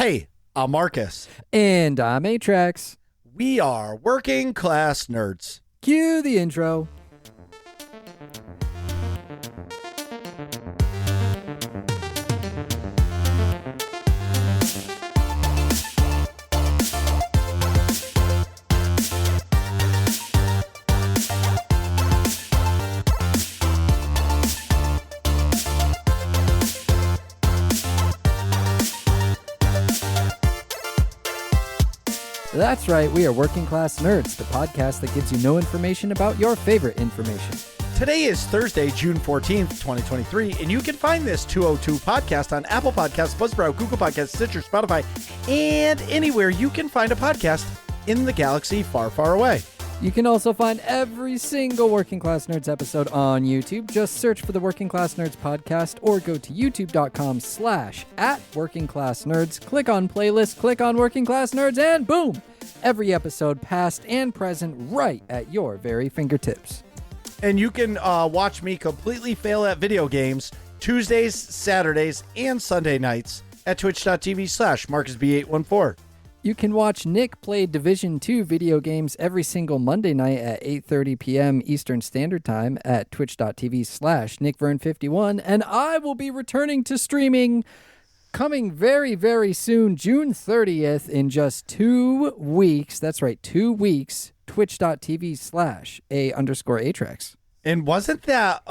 Hey, I'm Markos. And I'm Atrax. We are working class nerds. Cue the intro. That's right, we are Working Class Nerds, the podcast that gives you no information about your favorite information. Today is Thursday, June 14th, 2023, and you can find this 202 podcast on Apple Podcasts, Buzzsprout, Google Podcasts, Stitcher, Spotify, and anywhere you can find a podcast in the galaxy far, far away. You can also find every single Working Class Nerds episode on YouTube. Just search for the Working Class Nerds podcast or go to youtube.com/@workingclassnerds. Click on playlist, click on Working Class Nerds, and boom! Every episode past and present right at your very fingertips. And you can watch me completely fail at video games Tuesdays, Saturdays, and Sunday nights at twitch.tv/MarkosB814. You can watch Nick play Division 2 video games every single Monday night at 8:30 p.m. Eastern Standard Time at twitch.tv/NickVern51. And I will be returning to streaming coming very, very soon, June 30th, in just 2 weeks. That's right, 2 weeks, twitch.tv/A_Atrax. And wasn't it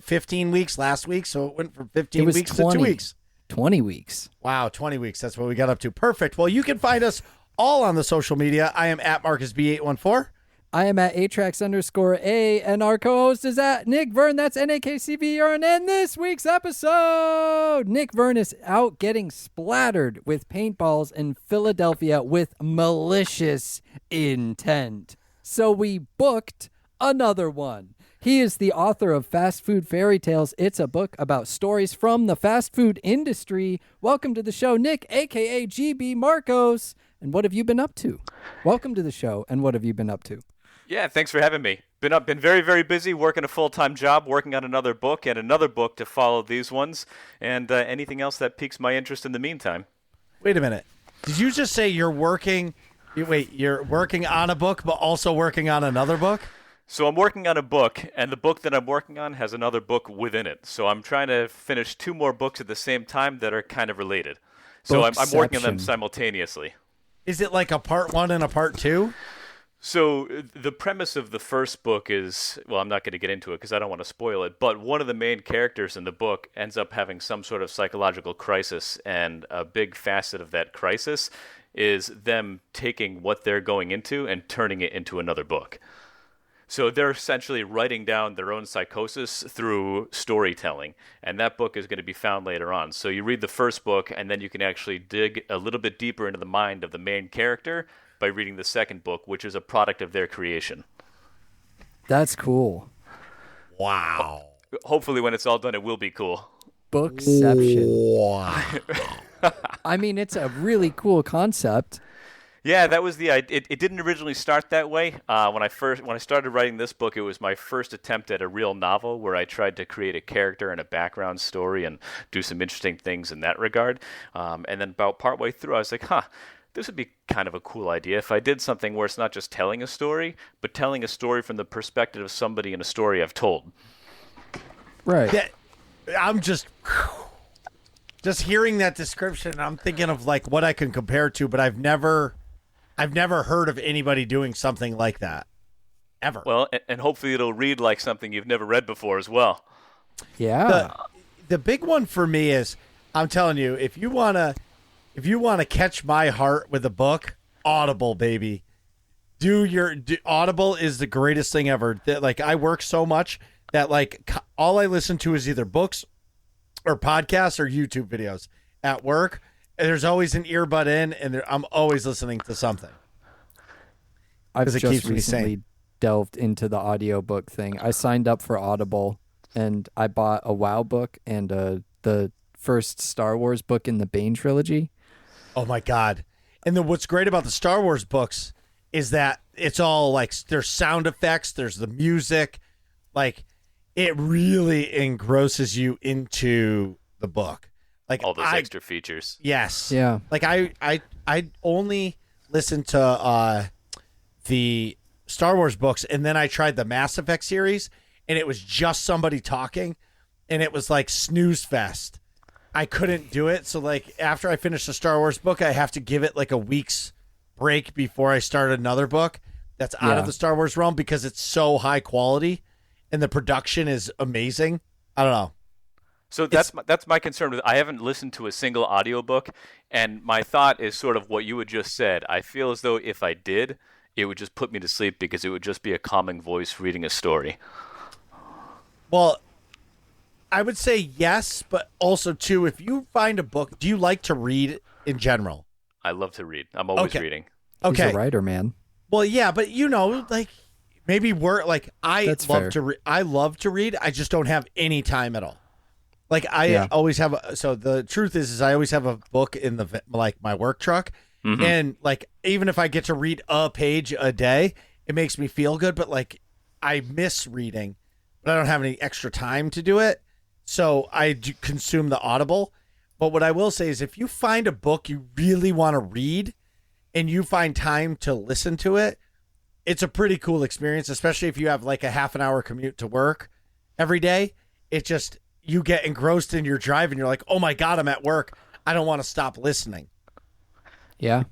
15 weeks last week? So it went from 15 weeks 20, to 2 weeks. 20 weeks. Wow, 20 weeks. That's what we got up to. Perfect. Well, you can find us all on the social media. I am at MarkosB814. I am at Atrax_A, and our co-host is at Nick Vern. That's NAKCVRN. And this week's episode, Nick Vern is out getting splattered with paintballs in Philadelphia with malicious intent. So we booked another one. He is the author of Fast Food Fairy Tales. It's a book about stories from the fast food industry. Welcome to the show, Nick, a.k.a. GB Markos. And what have you been up to? Welcome to the show, and what have you been up to? Yeah, thanks for having me. Been very, very busy working a full-time job, working on another book and another book to follow these ones, and anything else that piques my interest in the meantime. Wait a minute. Did you just say you're working on a book, but also working on another book? So I'm working on a book, and the book that I'm working on has another book within it. So I'm trying to finish 2 more books at the same time that are kind of related. So I'm working on them simultaneously. Is it like a part 1 and a part 2? So the premise of the first book is, well, I'm not going to get into it because I don't want to spoil it, but one of the main characters in the book ends up having some sort of psychological crisis, and a big facet of that crisis is them taking what they're going into and turning it into another book. So they're essentially writing down their own psychosis through storytelling, and that book is going to be found later on. So you read the first book, and then you can actually dig a little bit deeper into the mind of the main character by reading the second book, which is a product of their creation. That's cool. Wow. Hopefully when it's all done, it will be cool. Bookception. Wow. I mean, it's a really cool concept. Yeah, that was the idea. It didn't originally start that way. When I started writing this book, it was my first attempt at a real novel where I tried to create a character and a background story and do some interesting things in that regard. And then about partway through, I was like, this would be kind of a cool idea if I did something where it's not just telling a story, but telling a story from the perspective of somebody in a story I've told. Right. I'm just hearing that description. I'm thinking of like what I can compare to, but I've never heard of anybody doing something like that, ever. Well, and hopefully it'll read like something you've never read before as well. Yeah. The big one for me is, I'm telling you, if you wanna catch my heart with a book, Audible, baby. Audible is the greatest thing ever. Like, I work so much that like all I listen to is either books or podcasts or YouTube videos at work. There's always an earbud in, and I'm always listening to something. I've it just keeps me recently sane. delved into the audiobook thing. I signed up for Audible, and I bought a WoW book and the first Star Wars book in the Bane trilogy. Oh, my God. And then what's great about the Star Wars books is that it's all, like, there's sound effects, there's the music. Like, it really engrosses you into the book. Like all those extra features. Yes. Yeah. Like I only listened to the Star Wars books, and then I tried the Mass Effect series, and it was just somebody talking, and it was like snooze fest. I couldn't do it. So like after I finish the Star Wars book, I have to give it like a week's break before I start another book that's out of the Star Wars realm, because it's so high quality and the production is amazing. I don't know. So that's my concern with. I haven't listened to a single audiobook, and my thought is sort of what you had just said. I feel as though if I did, it would just put me to sleep, because it would just be a calming voice reading a story. Well, I would say yes, but also too, if you find a book, do you like to read in general? I love to read. I'm always reading. Okay. He's a writer, man. Well, yeah, but like maybe we're like That's love fair. to I love to read. I just don't have any time at all. Like I always have. So the truth is I always have a book in the like my work truck, and like even if I get to read a page a day, it makes me feel good. But like I miss reading, but I don't have any extra time to do it, so I do consume the Audible. But what I will say is, if you find a book you really want to read, and you find time to listen to it, it's a pretty cool experience, especially if you have like a half an hour commute to work every day. It just, you get engrossed in your drive and you're like, oh my God, I'm at work. I don't want to stop listening. Yeah.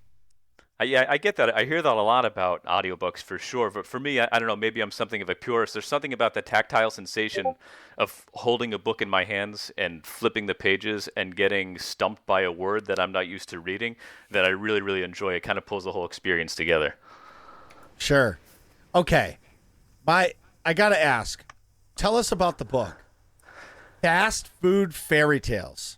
I get that. I hear that a lot about audiobooks for sure. But for me, I don't know, maybe I'm something of a purist. There's something about the tactile sensation of holding a book in my hands and flipping the pages and getting stumped by a word that I'm not used to reading that I really, really enjoy. It kind of pulls the whole experience together. Sure. Okay. I got to ask, tell us about the book. Fast Food Fairy Tales.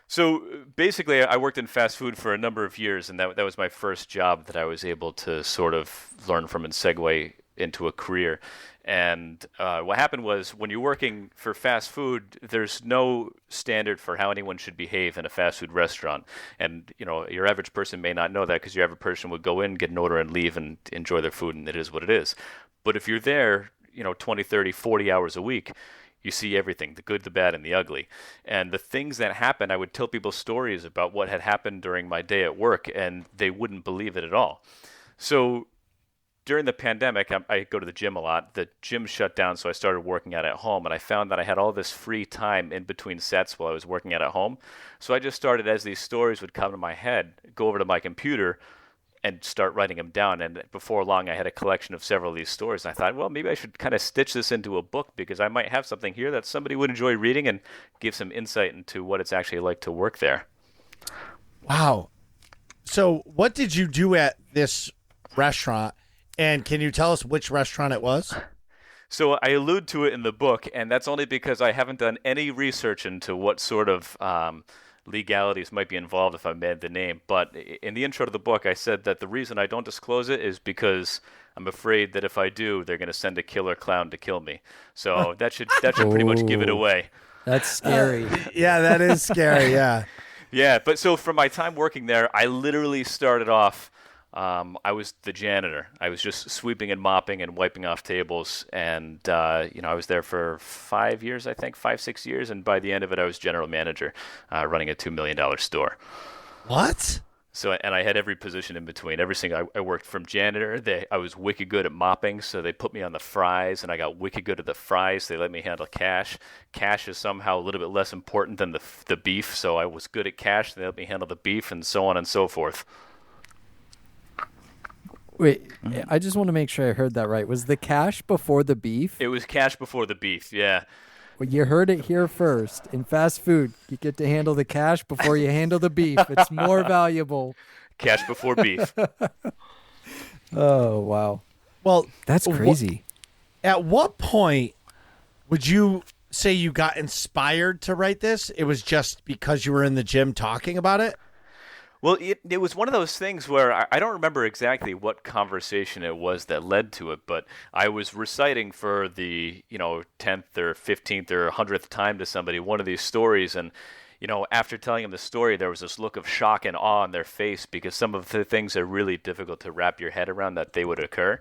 So basically, I worked in fast food for a number of years, and that was my first job that I was able to sort of learn from and segue into a career. And what happened was, when you're working for fast food, there's no standard for how anyone should behave in a fast food restaurant. And your average person may not know that, because your average person would go in, get an order, and leave and enjoy their food, and it is what it is. But if you're there, 20, 30, 40 hours a week, you see everything, the good, the bad, and the ugly. And the things that happened, I would tell people stories about what had happened during my day at work, and they wouldn't believe it at all. So during the pandemic, I go to the gym a lot. The gym shut down, so I started working out at home, and I found that I had all this free time in between sets while I was working out at home. So I just started, as these stories would come to my head, go over to my computer and start writing them down. And before long, I had a collection of several of these stories. And I thought, well, maybe I should kind of stitch this into a book, because I might have something here that somebody would enjoy reading and give some insight into what it's actually like to work there. Wow. So what did you do at this restaurant? And can you tell us which restaurant it was? So I allude to it in the book, and that's only because I haven't done any research into what sort of legalities might be involved if I made the name. But in the intro to the book, I said that the reason I don't disclose it is because I'm afraid that if I do, they're going to send a killer clown to kill me. So that should pretty much give it away. That's scary. Yeah, that is scary. Yeah. Yeah, but so from my time working there, I literally started off. I was the janitor. I was just sweeping and mopping and wiping off tables, and I was there for 5 years, I think, 5-6 years, and by the end of it, I was general manager, running a $2 million store. What? So, and I had every position in between. I worked from janitor. I was wicked good at mopping, so they put me on the fries, and I got wicked good at the fries. They let me handle cash. Cash is somehow a little bit less important than the beef, so I was good at cash. They let me handle the beef, and so on and so forth. Wait, I just want to make sure I heard that right. Was the cash before the beef? It was cash before the beef, yeah. Well, you heard it here first. In fast food, you get to handle the cash before you handle the beef. It's more valuable. Cash before beef. Oh, wow. Well, That's crazy. At what point would you say you got inspired to write this? It was just because you were in the gym talking about it? Well, it was one of those things where I don't remember exactly what conversation it was that led to it, but I was reciting for the 10th or 15th or 100th time to somebody one of these stories, and after telling them the story, there was this look of shock and awe on their face, because some of the things are really difficult to wrap your head around that they would occur.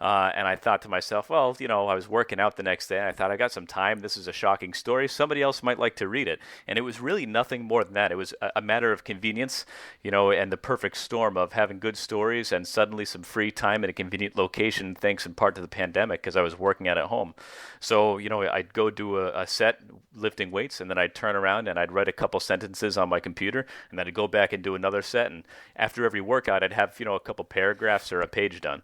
And I thought to myself, well, I was working out the next day, and I thought I got some time. This is a shocking story. Somebody else might like to read it. And it was really nothing more than that. It was a matter of convenience, and the perfect storm of having good stories and suddenly some free time in a convenient location, thanks in part to the pandemic, because I was working out at home. So, I'd go do a set lifting weights, and then I'd turn around and I'd write a couple sentences on my computer, and then I'd go back and do another set. And after every workout, I'd have, a couple paragraphs or a page done.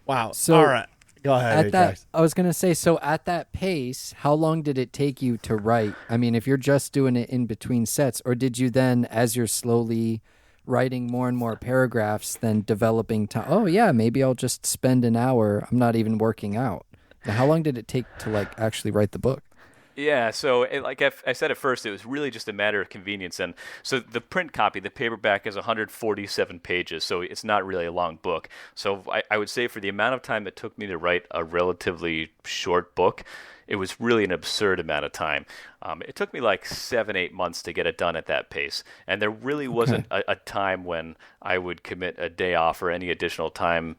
Wow. So all right. Go ahead. I was going to say, so at that pace, how long did it take you to write? I mean, if you're just doing it in between sets, or did you then, as you're slowly writing more and more paragraphs, then developing time? Oh, yeah, maybe I'll just spend an hour. I'm not even working out. Now, how long did it take to actually write the book? Yeah, so like I said at first, it was really just a matter of convenience. And so the print copy, the paperback, is 147 pages, so it's not really a long book. So I would say for the amount of time it took me to write a relatively short book, it was really an absurd amount of time. It took me like 7-8 months to get it done at that pace. And there really wasn't a time when I would commit a day off or any additional time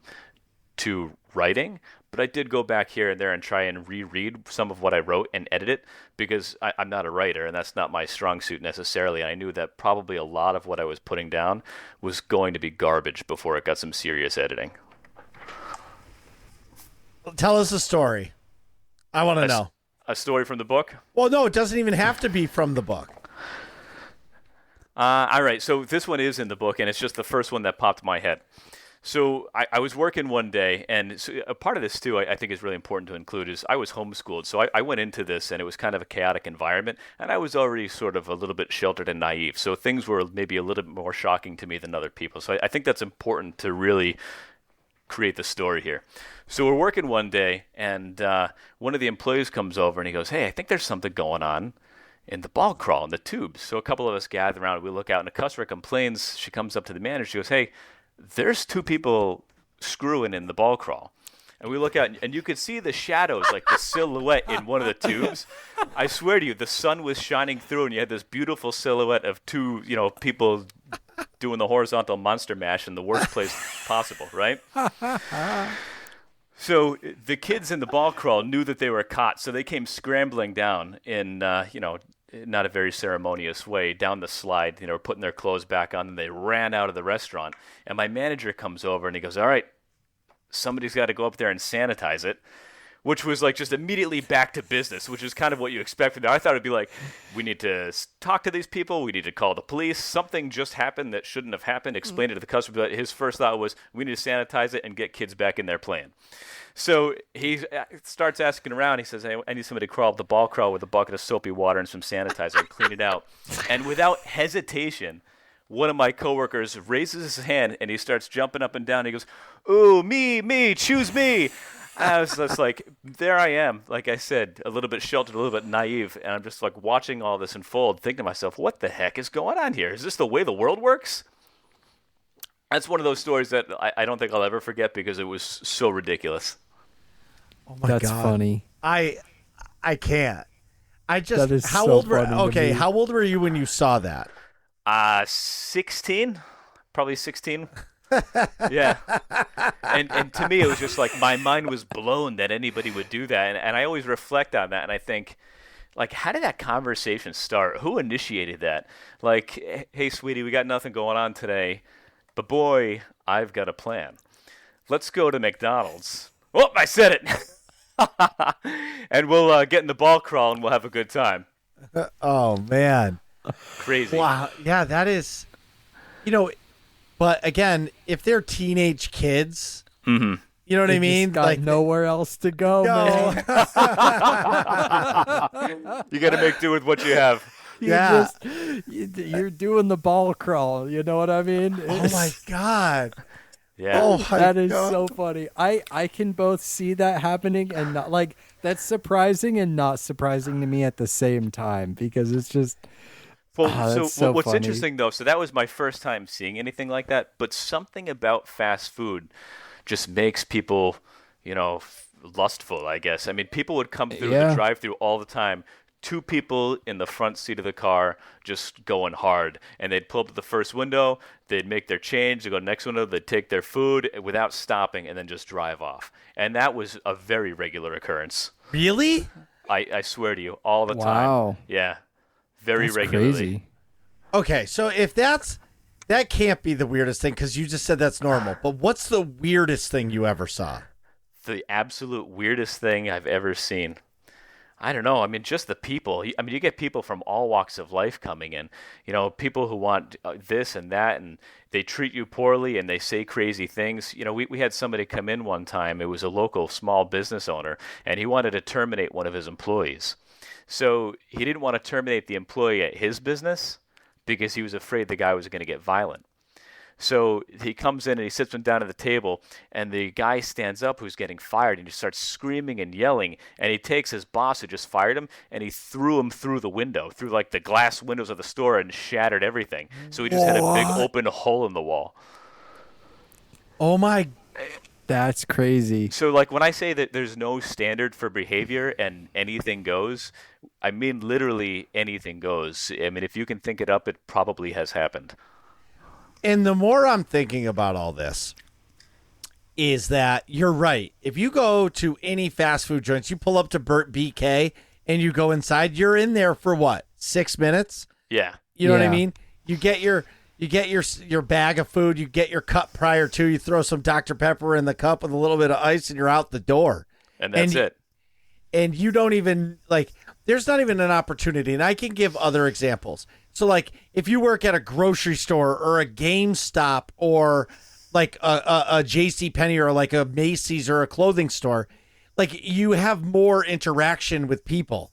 to writing. But I did go back here and there and try and reread some of what I wrote and edit it, because I'm not a writer, and that's not my strong suit necessarily. I knew that probably a lot of what I was putting down was going to be garbage before it got some serious editing. Tell us a story. I want to know. A story from the book? Well, no, it doesn't even have to be from the book. All right, so this one is in the book, and it's just the first one that popped in my head. So I was working one day, and so a part of this, too, I think is really important to include, is I was homeschooled. So I went into this, and it was kind of a chaotic environment, and I was already sort of a little bit sheltered and naive. So things were maybe a little bit more shocking to me than other people. So I think that's important to really create the story here. So we're working one day, and one of the employees comes over, and he goes, hey, I think there's something going on in the ball crawl, in the tubes. So a couple of us gather around, we look out, and a customer complains. She comes up to the manager, she goes, hey, there's two people screwing in the ball crawl. And we look out, and you could see the shadows, like the silhouette in one of the tubes. I swear to you, the sun was shining through, and you had this beautiful silhouette of two, people doing the horizontal monster mash in the worst place possible, right? So the kids in the ball crawl knew that they were caught, so they came scrambling down in, not a very ceremonious way, down the slide, putting their clothes back on, and they ran out of the restaurant. And my manager comes over, and he goes, all right, somebody's got to go up there and sanitize it, which was like just immediately back to business, which is kind of what you expected. I thought it'd be like, we need to talk to these people, we need to call the police, something just happened that shouldn't have happened, explain it to the customer. But his first thought was, we need to sanitize it and get kids back in there playing. So he starts asking around. He says, hey, I need somebody to crawl up the ball crawl with a bucket of soapy water and some sanitizer and clean it out. And without hesitation, one of my coworkers raises his hand, and he starts jumping up and down. He goes, ooh, me, choose me. And I was just like, there I am, like I said, a little bit sheltered, a little bit naive. And I'm just like watching all this unfold, thinking to myself, what the heck is going on here? Is this the way the world works? That's one of those stories that I don't think I'll ever forget, because it was so ridiculous. Oh my That's God. funny. I can't. I just That is how so old were funny to me. how old were you when you saw that? 16, probably 16. Yeah. And to me, it was just like my mind was blown that anybody would do that. And I always reflect on that, and I think, like, how did that conversation start? Who initiated that? Like, hey, sweetie, we got nothing going on today, but boy, I've got a plan. Let's go to McDonald's. Oh, I said it. And we'll get in the ball crawl, and we'll have a good time. Oh, man. Crazy. Wow. Yeah, that is, but again, if they're teenage kids, Mm-hmm. you know what I They mean? just got nowhere else to go, man. You got to make do with what you have. You're doing the ball crawl. You know what I mean? Oh my God. Yeah. Oh my That is God. so funny. I can both see that happening and not, like, that's surprising and not surprising to me at the same time, because it's just Well, that's so what's funny. interesting, though, so that was my first time seeing anything like that, but something about fast food just makes people, lustful, I guess. I mean, people would come through Yeah. the drive-thru all the time two people in the front seat of the car just going hard. And they'd pull up to the first window, they'd make their change, they'd go to the next window, they'd take their food without stopping, and then just drive off. And that was a very regular occurrence. Really? I swear to you, all the time. Wow. Yeah. Very That's regularly. crazy. Okay, so if that can't be the weirdest thing because you just said that's normal. But what's the weirdest thing you ever saw? The absolute weirdest thing I've ever seen. I don't know. I mean, just the people. I mean, you get people from all walks of life coming in. You know, people who want this and that, and they treat you poorly and they say crazy things. You know, we had somebody come in one time. It was a local small business owner, and he wanted to terminate one of his employees. So he didn't want to terminate the employee at his business because he was afraid the guy was going to get violent. So he comes in and he sits him down at the table, and the guy stands up who's getting fired, and he starts screaming and yelling, and he takes his boss who just fired him, and he threw him through the window, through like the glass windows of the store, and shattered everything. So he just had a big open hole in the wall. Oh my. That's crazy. So like when I say that there's no standard for behavior and anything goes, I mean literally anything goes. I mean, if you can think it up, it probably has happened. And the more I'm thinking about all this is that you're right. If you go to any fast food joints, you pull up to Burt BK and you go inside, you're in there for what? 6 minutes? Yeah. You know what I Yeah. mean? You get your bag of food, you get your cup prior to, you throw some Dr. Pepper in the cup with a little bit of ice and you're out the door. And that's it. And you don't even there's not even an opportunity. And I can give other examples. So like if you work at a grocery store or a GameStop or like a JCPenney or like a Macy's or a clothing store, like you have more interaction with people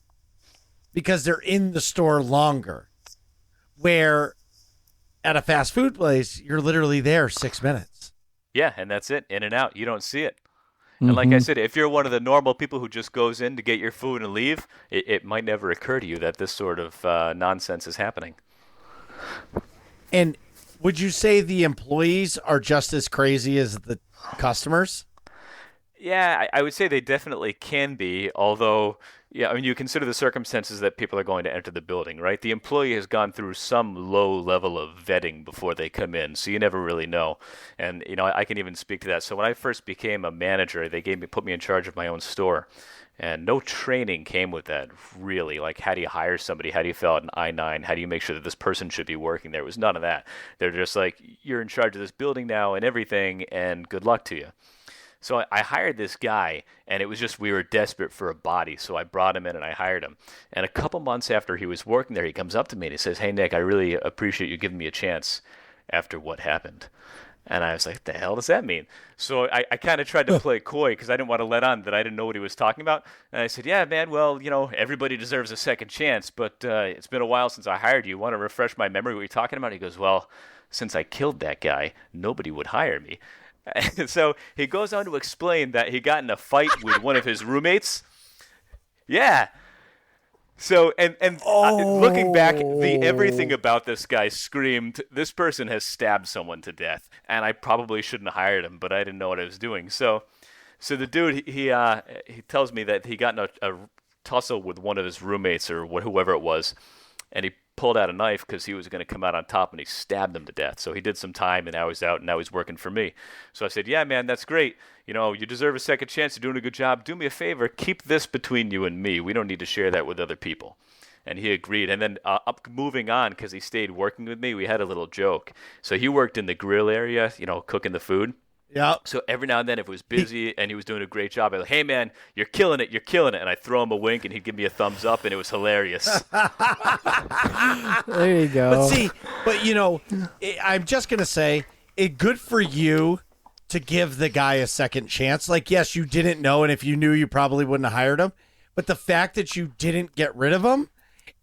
because they're in the store longer. Where at a fast food place, you're literally there 6 minutes. Yeah, and that's it. In and out. You don't see it. And like I said, if you're one of the normal people who just goes in to get your food and leave, it might never occur to you that this sort of nonsense is happening. And would you say the employees are just as crazy as the customers? Yeah, I would say they definitely can be, although, yeah, I mean, you consider the circumstances that people are going to enter the building, right? The employee has gone through some low level of vetting before they come in, so you never really know. And, you know, I can even speak to that. So when I first became a manager, they put me in charge of my own store. And no training came with that, really. Like, how do you hire somebody? How do you fill out an I-9? How do you make sure that this person should be working there? It was none of that. They're just like, you're in charge of this building now and everything, and good luck to you. So I hired this guy, and it was just we were desperate for a body, so I brought him in and I hired him. And a couple months after he was working there, he comes up to me and he says, "Hey, Nick, I really appreciate you giving me a chance after what happened." And I was like, "The hell does that mean?" So I kind of tried to play coy because I didn't want to let on that I didn't know what he was talking about. And I said, "Yeah, man, well, you know, everybody deserves a second chance, but it's been a while since I hired you. Want to refresh my memory what you're talking about?" He goes, "Well, since I killed that guy, nobody would hire me." And so he goes on to explain that he got in a fight with one of his roommates. Yeah. So, and looking back, everything about this guy screamed, this person has stabbed someone to death, and I probably shouldn't have hired him, but I didn't know what I was doing. So the dude, he tells me that he got in a tussle with one of his roommates or whoever it was, and he pulled out a knife because he was going to come out on top, and he stabbed him to death. So he did some time, and now he's out, and now he's working for me. So I said, "Yeah, man, that's great. You know, you deserve a second chance. You're doing a good job. Do me a favor. Keep this between you and me. We don't need to share that with other people." And he agreed. And then moving on, because he stayed working with me, we had a little joke. So he worked in the grill area, you know, cooking the food. Yeah. So every now and then, if it was busy and he was doing a great job, I'd be like, "Hey, man, you're killing it. You're killing it." And I'd throw him a wink, and he'd give me a thumbs up, and it was hilarious. There you go. But you know, I'm just going to say, good for you to give the guy a second chance. Like, yes, you didn't know, and if you knew, you probably wouldn't have hired him. But the fact that you didn't get rid of him,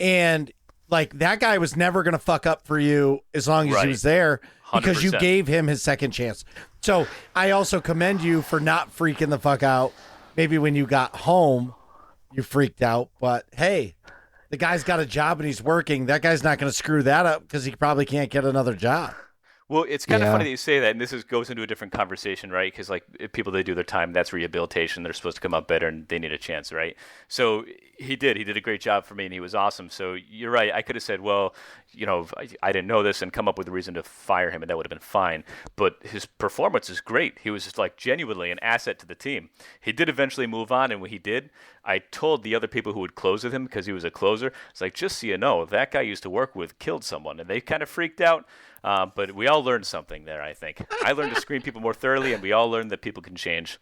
and like that guy was never going to fuck up for you as long as he was there because you 100%. gave him his second chance. So I also commend you for not freaking the fuck out. Maybe when you got home, you freaked out, but hey, the guy's got a job and he's working. That guy's not going to screw that up because he probably can't get another job. Well, it's kind of Yeah. funny that you say that, and goes into a different conversation, right? Because like if people, they do their time, that's rehabilitation. They're supposed to come out better, and they need a chance, right? So he did a great job for me, and he was awesome. So you're right. I could have said, well, I didn't know this, and come up with a reason to fire him, and that would have been fine. But his performance is great. He was just like genuinely an asset to the team. He did eventually move on, and when he did, I told the other people who would close with him, because he was a closer, it's like, just so you know, that guy used to work with killed someone, and they kind of freaked out. But we all learned something there, I think. I learned to screen people more thoroughly, and we all learned that people can change.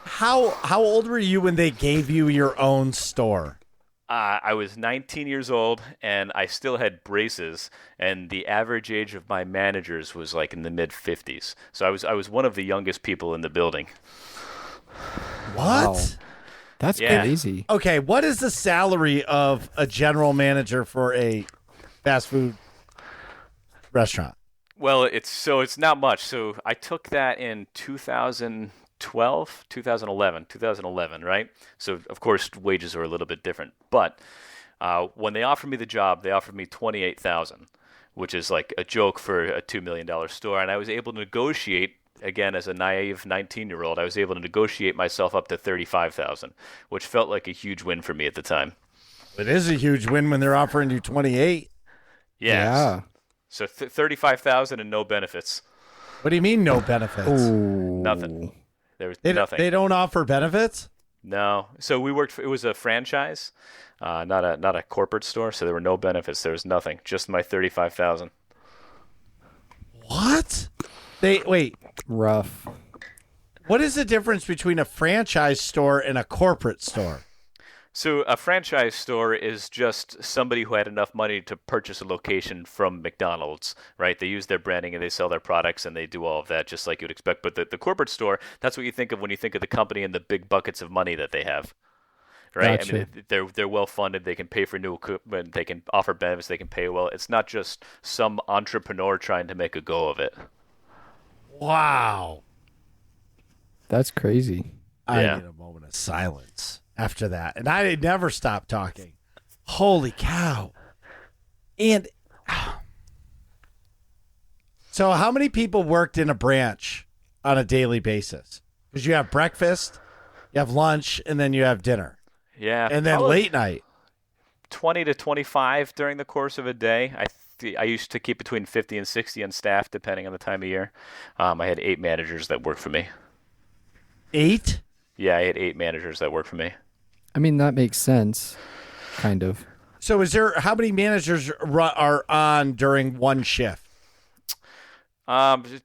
How old were you when they gave you your own store? I was 19 years old, and I still had braces, and the average age of my managers was like in the mid-50s. So I was one of the youngest people in the building. What? Wow. That's Yeah. crazy. Okay, what is the salary of a general manager for a fast food restaurant? Well, it's not much. So I took that in 2011, right? So of course wages are a little bit different. But when they offered me the job, they offered me $28,000, which is like a joke for a $2 million store, and I was able to negotiate. Again, as a naive 19-year-old, I was able to negotiate myself up to $35,000, which felt like a huge win for me at the time. It is a huge win when they're offering you 28. Yeah. So 35,000 and no benefits. What do you mean no benefits? Ooh. Nothing. There was They, nothing. they don't offer benefits? No. So we worked. It was a franchise, not a corporate store. So there were no benefits. There was nothing. Just my 35,000. What? Wait. Rough. What is the difference between a franchise store and a corporate store? So a franchise store is just somebody who had enough money to purchase a location from McDonald's, right? They use their branding and they sell their products and they do all of that just like you'd expect. But the corporate store, that's what you think of when you think of the company and the big buckets of money that they have, right? Gotcha. I mean, they're well funded. They can pay for new equipment. They can offer benefits. They can pay well. It's not just some entrepreneur trying to make a go of it. Wow. That's crazy. I Yeah. need a moment of silence after that. And I never stopped talking. Holy cow. And so how many people worked in a branch on a daily basis? Because you have breakfast, you have lunch, and then you have dinner. Yeah. And then probably late night. 20 to 25 during the course of a day. I used to keep between 50 and 60 on staff, depending on the time of year. I had 8 managers that worked for me. 8? Yeah, I had 8 managers that worked for me. I mean, that makes sense. Kind of. So how many managers are on during one shift?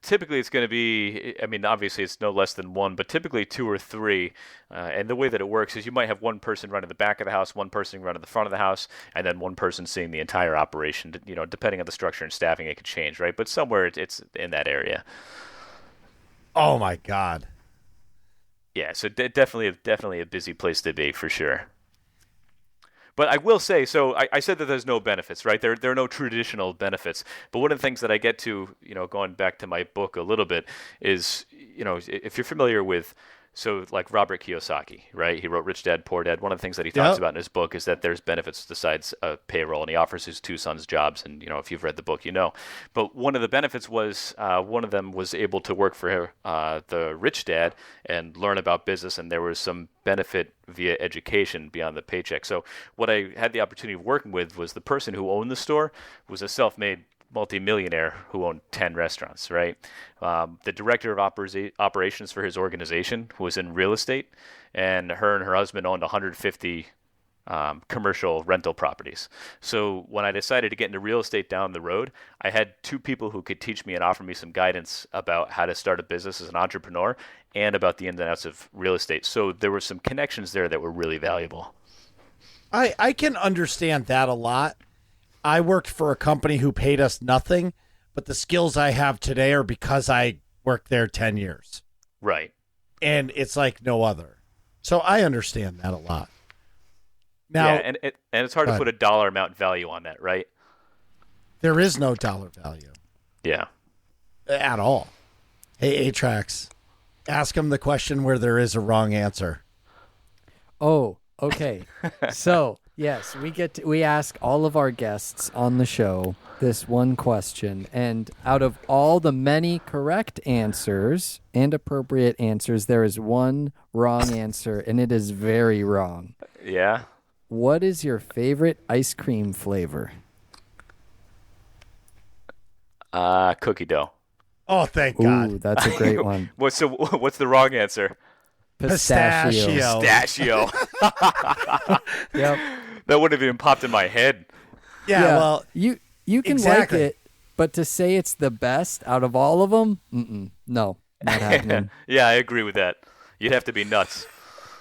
Typically, it's going to be, I mean, obviously it's no less than 1, but typically 2 or 3. And the way that it works is you might have one person running the back of the house, one person running the front of the house, and then one person seeing the entire operation. Depending on the structure and staffing, it could change, right? But somewhere it's in that area. Oh, my God. Yeah, so definitely a busy place to be for sure. But I will say, so I said that there's no benefits, right? There are no traditional benefits. But one of the things that I get to, going back to my book a little bit, is, if you're familiar with, so like Robert Kiyosaki, right? He wrote Rich Dad, Poor Dad. One of the things that he talks about in his book is that there's benefits besides payroll, and he offers his 2 sons jobs. And, if you've read the book, But one of the benefits was one of them was able to work for the rich dad and learn about business, and there was some benefit via education beyond the paycheck. So what I had the opportunity of working with was the person who owned the store was a self-made multimillionaire who owned 10 restaurants, right? The director of operations for his organization was in real estate, and her husband owned 150 commercial rental properties. So when I decided to get into real estate down the road, I had 2 people who could teach me and offer me some guidance about how to start a business as an entrepreneur and about the ins and outs of real estate. So there were some connections there that were really valuable. I can understand that a lot. I worked for a company who paid us nothing, but the skills I have today are because I worked there 10 years. Right. And it's like no other. So I understand that a lot. Now, yeah, and it's hard to put a dollar amount value on that, right? There is no dollar value. Yeah. At all. Hey, A-Trax, ask him the question where there is a wrong answer. Oh, okay. So Yes, we ask all of our guests on the show this one question, and out of all the many correct answers and appropriate answers, there is one wrong answer, and it is very wrong. Yeah. What is your favorite ice cream flavor? Cookie dough. Oh, thank Ooh, God. that's a great one. What's the wrong answer? Pistachio. Pistachio. Yep. That wouldn't have even popped in my head. Yeah, well, you can exactly. like it, but to say it's the best out of all of them, no, not happening. Yeah, I agree with that. You'd have to be nuts.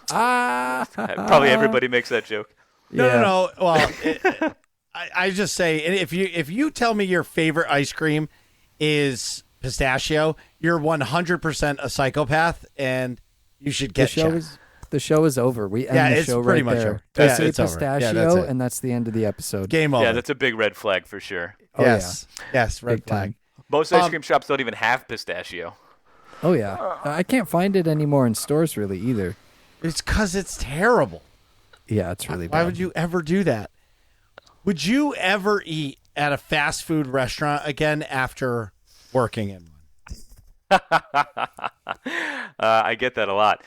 Probably Probably everybody makes that joke. no. Well, I just say if you tell me your favorite ice cream is pistachio, you're 100% a psychopath, and you should get checked. The show is over. We end the it's show pretty right much there. over. I Yeah, say it's over. pistachio, Yeah, that's it. and that's the end of the episode. Game over. Yeah, that's a big red flag for sure. Oh, yes, red Big flag. time. Most ice cream shops don't even have pistachio. Oh yeah, I can't find it anymore in stores really either. It's because it's terrible. Yeah, it's really bad. Why would you ever do that? Would you ever eat at a fast food restaurant again after working in one? I get that a lot.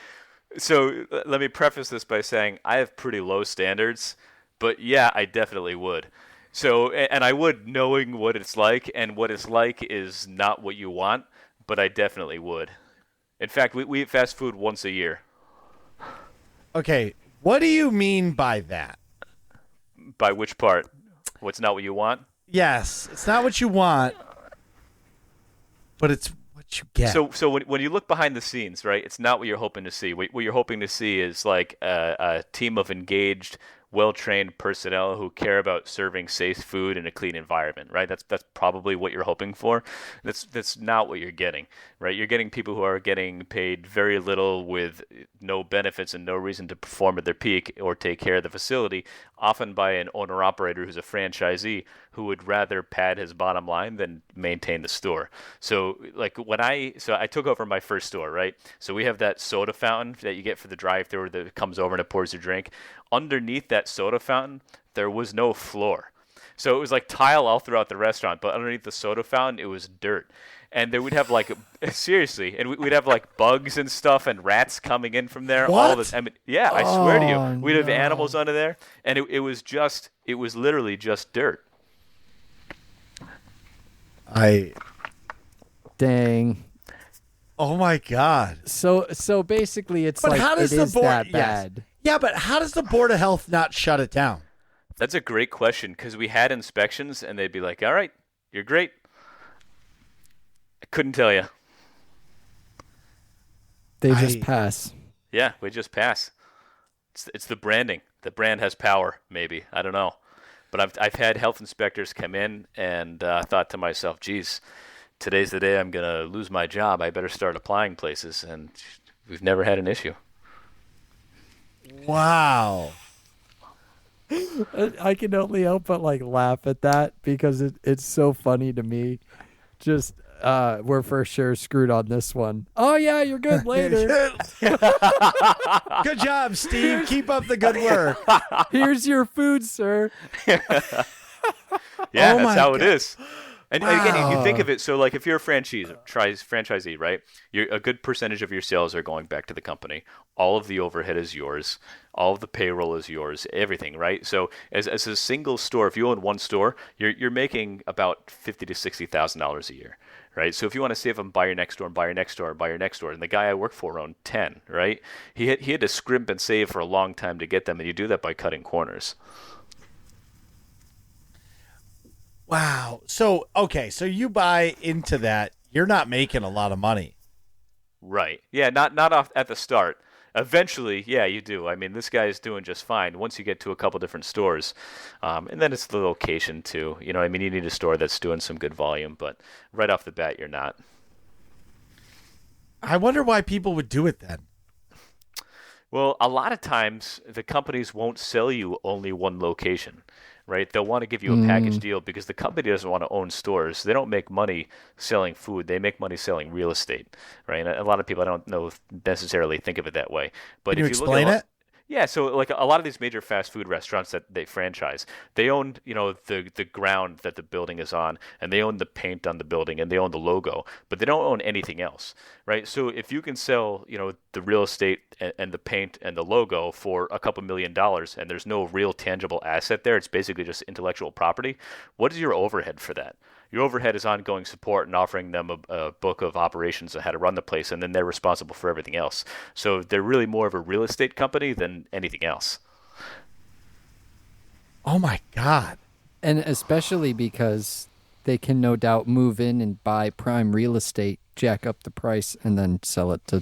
So let me preface this by saying I have pretty low standards, but yeah, I definitely would. So, and I would knowing what it's like, and what it's like is not what you want, but I definitely would. In fact, we eat fast food once a year. Okay, what do you mean by that? By which part? What's not what you want? Yes, it's not what you want, but it's what you get. So when you look behind the scenes, right, it's not what you're hoping to see. What you're hoping to see is like a team of engaged, well-trained personnel who care about serving safe food in a clean environment, right? That's probably what you're hoping for. That's not what you're getting, right? You're getting people who are getting paid very little with no benefits and no reason to perform at their peak or take care of the facility, often by an owner-operator who's a franchisee who would rather pad his bottom line than maintain the store. So like I took over my first store, right? So we have that soda fountain that you get for the drive-thru that comes over and it pours your drink. Underneath that soda fountain, there was no floor. So it was like tile all throughout the restaurant, but underneath the soda fountain, it was dirt. And then we'd have like, seriously, and we'd have like bugs and stuff and rats coming in from there. What? All of this. I mean, yeah, I swear to Oh, you. We'd have no. animals under there, and it was literally just dirt. Dang. Oh my God. So basically, it's But like how does it the is board? that yes. bad. Yeah, but how does the Board of Health not shut it down? That's a great question because we had inspections, and they'd be like, all right, you're great. I couldn't tell you. They just pass. Yeah, we just pass. It's the branding. The brand has power, maybe. I don't know. But I've had health inspectors come in and thought to myself, geez, today's the day I'm going to lose my job. I better start applying places. And we've never had an issue. Wow. I can only help but like laugh at that because it's so funny to me. Just we're for sure screwed on this one. Oh yeah, you're good later. Good job, Steve. Keep up the good work. Here's your food, sir. Yeah, Oh my that's how it God. is. And again, you think Wow. of it, so like if you're a franchisee, right? A good percentage of your sales are going back to the company. All of the overhead is yours. All of the payroll is yours. Everything, right? So as a single store, if you own one store, you're making about $50,000 to $60,000 a year, right? So if you want to save them, buy your next door, and buy your next door, and buy your next door. And the guy I work for owned 10, right? He had to scrimp and save for a long time to get them, and you do that by cutting corners. Wow. So, okay. So you buy into that. You're not making a lot of money. Right. Yeah, not off at the start. Eventually, yeah, you do. I mean, this guy is doing just fine once you get to a couple different stores. And then it's the location, too. You know, I mean, you need a store that's doing some good volume, but right off the bat, you're not. I wonder why people would do it then. Well, a lot of times, the companies won't sell you only one location, right? They'll want to give you a package deal because the company doesn't want to own stores. They don't make money selling food. They make money selling real estate, right? And a lot of people, I don't know, necessarily think of it that way. But Can you if you explain look at it? Yeah, so like a lot of these major fast food restaurants that they franchise, they own, the ground that the building is on, and they own the paint on the building, and they own the logo, but they don't own anything else, right? So if you can sell, the real estate and the paint and the logo for a couple $1 million, and there's no real tangible asset there, it's basically just intellectual property. What is your overhead for that? Your overhead is ongoing support and offering them a book of operations on how to run the place, and then they're responsible for everything else. So they're really more of a real estate company than anything else. Oh my God. And especially because they can no doubt move in and buy prime real estate, jack up the price, and then sell it to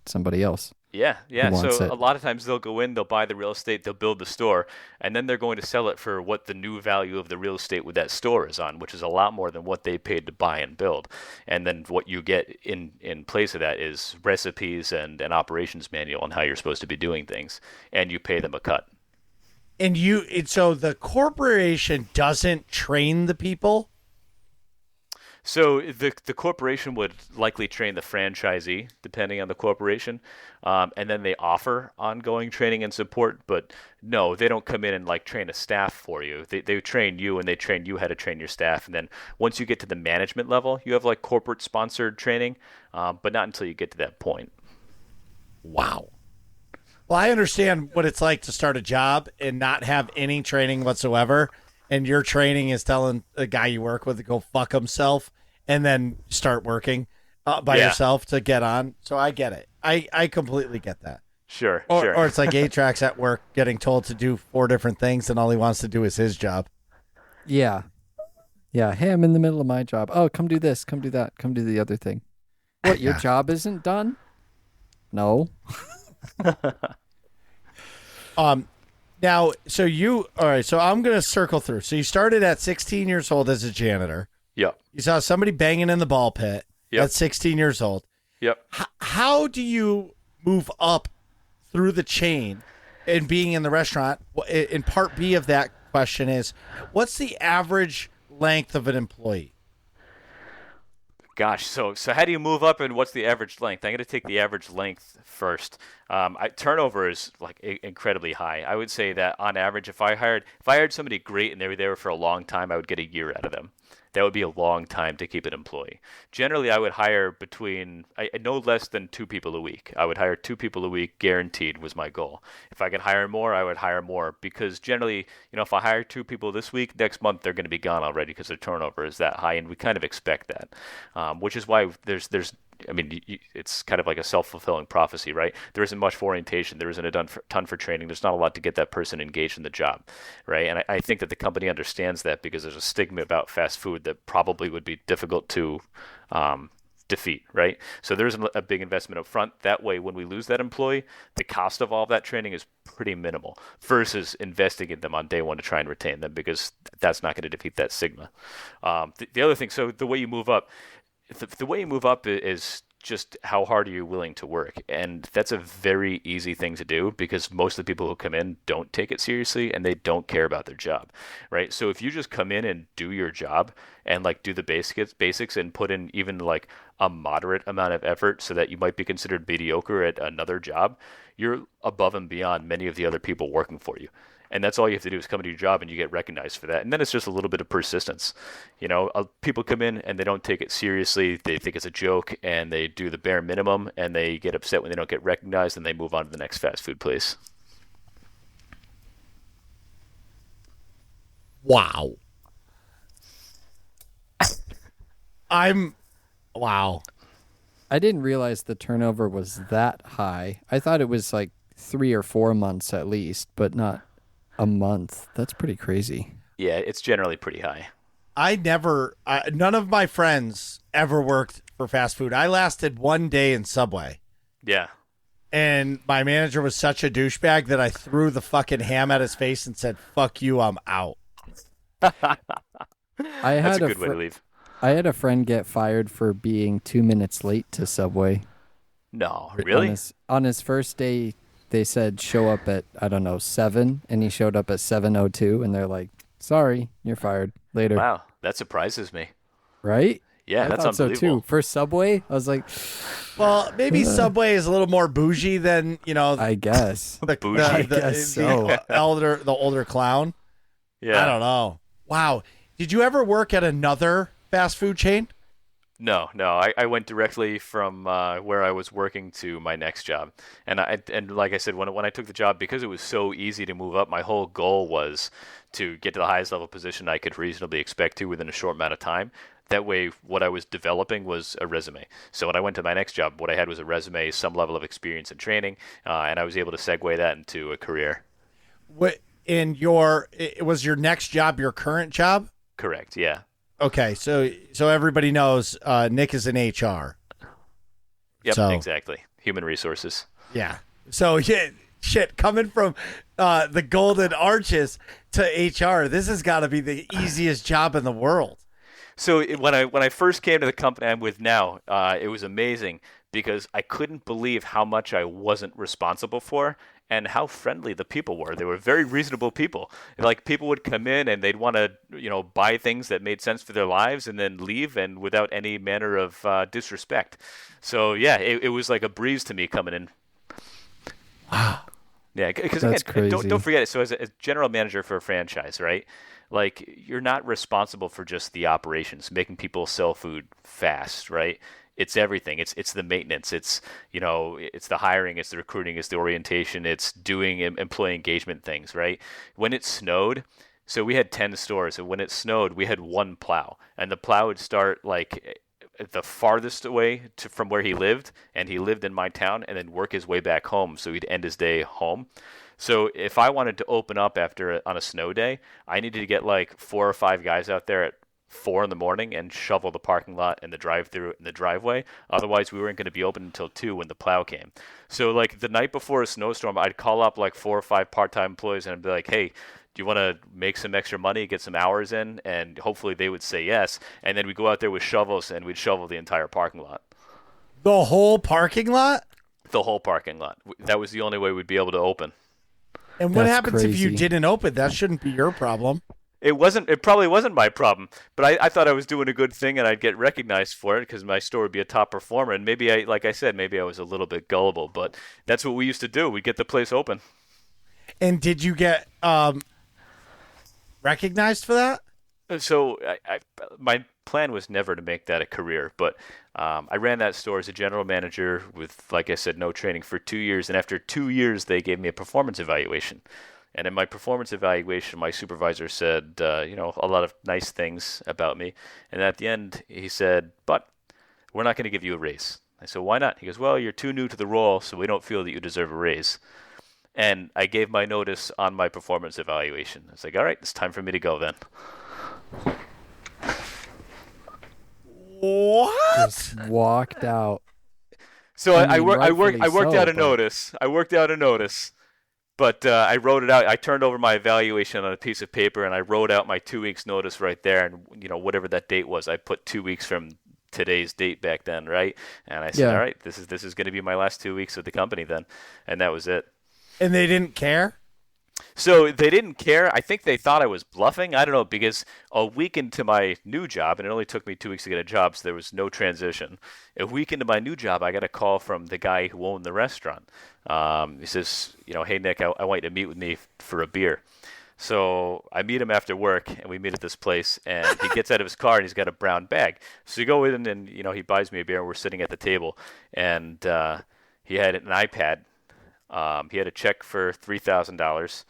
somebody else. Yeah. wants So it. a lot of times they'll go in, they'll buy the real estate, they'll build the store, and then they're going to sell it for what the new value of the real estate with that store is on, which is a lot more than what they paid to buy and build. And then what you get in place of that is recipes and an operations manual on how you're supposed to be doing things, and you pay them a cut. And so the corporation doesn't train the people? So the corporation would likely train the franchisee, depending on the corporation, and then they offer ongoing training and support. But no, they don't come in and like train a staff for you. They train you, and they train you how to train your staff. And then once you get to the management level, you have like corporate sponsored training, but not until you get to that point. Wow. Well, I understand what it's like to start a job and not have any training whatsoever. And your training is telling the guy you work with to go fuck himself and then start working by yourself to get on. So I get it. I completely get that. Sure. Or it's like A-Trax at work getting told to do 4 different things and all he wants to do is his job. Yeah. Yeah. Hey, I'm in the middle of my job. Oh, come do this. Come do that. Come do the other thing. What, your job isn't done? No. Now, so I'm going to circle through. So you started at 16 years old as a janitor. Yep. You saw somebody banging in the ball pit at 16 years old. Yep. How do you move up through the chain and being in the restaurant? In part B of that question is, what's the average length of an employee? Gosh, so how do you move up, and what's the average length? I'm going to take the average length first. Turnover is like incredibly high. I would say that on average, if I hired somebody great and they were there for a long time, I would get a year out of them. That would be a long time to keep an employee. Generally, I would hire no less than 2 people a week. I would hire 2 people a week, guaranteed, was my goal. If I could hire more, I would hire more, because generally, if I hire 2 people this week, next month they're going to be gone already because their turnover is that high, and we kind of expect that, which is why it's kind of like a self-fulfilling prophecy, right? There isn't much for orientation. There isn't a ton for training. There's not a lot to get that person engaged in the job, right? And I think that the company understands that, because there's a stigma about fast food that probably would be difficult to defeat, right? So there's a big investment up front. That way, when we lose that employee, the cost of all of that training is pretty minimal versus investing in them on day one to try and retain them, because that's not going to defeat that stigma. The other thing, so the way you move up, the way you move up is just how hard are you willing to work? And that's a very easy thing to do, because most of the people who come in don't take it seriously and they don't care about their job, right? So if you just come in and do your job and like do the basics and put in even like a moderate amount of effort so that you might be considered mediocre at another job, you're above and beyond many of the other people working for you. And that's all you have to do is come to your job and you get recognized for that. And then it's just a little bit of persistence. People come in and they don't take it seriously. They think it's a joke and they do the bare minimum, and they get upset when they don't get recognized, and they move on to the next fast food place. Wow. Wow. I didn't realize the turnover was that high. I thought it was like 3 or 4 months at least, but not a month. That's pretty crazy. Yeah, it's generally pretty high. None of my friends ever worked for fast food. I lasted 1 day in Subway. Yeah. And my manager was such a douchebag that I threw the fucking ham at his face and said, "Fuck you, I'm out." That's a good way to leave. I had a friend get fired for being 2 minutes late to Subway. No, really? On his first day, they said show up at, 7, and he showed up at 7:02, and they're like, sorry, you're fired. Later. Wow, that surprises me. Right? Yeah, I that's thought so unbelievable. too. For Subway, I was like, Well, maybe Subway is a little more bougie than I guess. Bougie. I guess so. the older clown. Yeah. I don't know. Wow. Did you ever work at another fast food chain? No. I went directly from where I was working to my next job, and like I said, when I took the job, because it was so easy to move up, my whole goal was to get to the highest level position I could reasonably expect to within a short amount of time. That way, what I was developing was a resume. So when I went to my next job, what I had was a resume, some level of experience and training, and I was able to segue that into a career. What was your next job your current job? Correct. Yeah. Okay, so everybody knows Nick is in HR. Yep. So, exactly. Human resources. Yeah. So yeah, shit, coming from the Golden Arches to HR, this has got to be the easiest job in the world. So when I first came to the company I'm with now, it was amazing because I couldn't believe how much I wasn't responsible for and how friendly the people were. They were very reasonable people. Like, people would come in and they'd want to, buy things that made sense for their lives and then leave, and without any manner of disrespect. So yeah, it was like a breeze to me coming in. Wow. Yeah, because That's again, crazy. don't forget it. So as a general manager for a franchise, right? Like, you're not responsible for just the operations, making people sell food fast, right? It's everything. It's the maintenance. It's it's the hiring. It's the recruiting. It's the orientation. It's doing employee engagement things, right? When it snowed, so we had 10 stores, and when it snowed, we had one plow, and the plow would start like the farthest away from where he lived, and he lived in my town, and then work his way back home, so he'd end his day home. So if I wanted to open up on a snow day, I needed to get like 4 or 5 guys out there at 4 in the morning and shovel the parking lot and the drive-through and the driveway. Otherwise, we weren't going to be open until 2 when the plow came. So like the night before a snowstorm, I'd call up like 4 or 5 part-time employees and I'd be like, hey, do you want to make some extra money, get some hours in? And hopefully they would say yes. And then we'd go out there with shovels and we'd shovel the entire parking lot. The whole parking lot? The whole parking lot. That was the only way we'd be able to open. And what That's happens if you crazy. didn't open? That shouldn't be your problem. It probably wasn't my problem, but I thought I was doing a good thing and I'd get recognized for it because my store would be a top performer. And maybe like I said, maybe I was a little bit gullible, but that's what we used to do. We'd get the place open. And did you get recognized for that? So my plan was never to make that a career, but I ran that store as a general manager with, like I said, no training for 2 years. And after 2 years, they gave me a performance evaluation. And in my performance evaluation, my supervisor said, a lot of nice things about me. And at the end, he said, but we're not going to give you a raise. I said, why not? He goes, well, you're too new to the role, so we don't feel that you deserve a raise. And I gave my notice on my performance evaluation. I was like, all right, it's time for me to go then. What? Just walked out. So I mean, worked rightfully out so, a but- notice. I worked out a notice. But I wrote it out. I turned over my evaluation on a piece of paper, and I wrote out my 2 weeks notice right there. And whatever that date was, I put 2 weeks from today's date back then, right? And I said, Yeah. all right, this is going to be my last 2 weeks with the company then, and that was it. And they didn't care? So they didn't care. I think they thought I was bluffing. I don't know, because a week into my new job, and it only took me 2 weeks to get a job, so there was no transition. A week into my new job, I got a call from the guy who owned the restaurant. He says, hey, Nick, I want you to meet with me for a beer. So I meet him after work, and we meet at this place, and he gets out of his car, and he's got a brown bag. So you go in, and, he buys me a beer, and we're sitting at the table, and he had an iPad. He had a check for $3,000,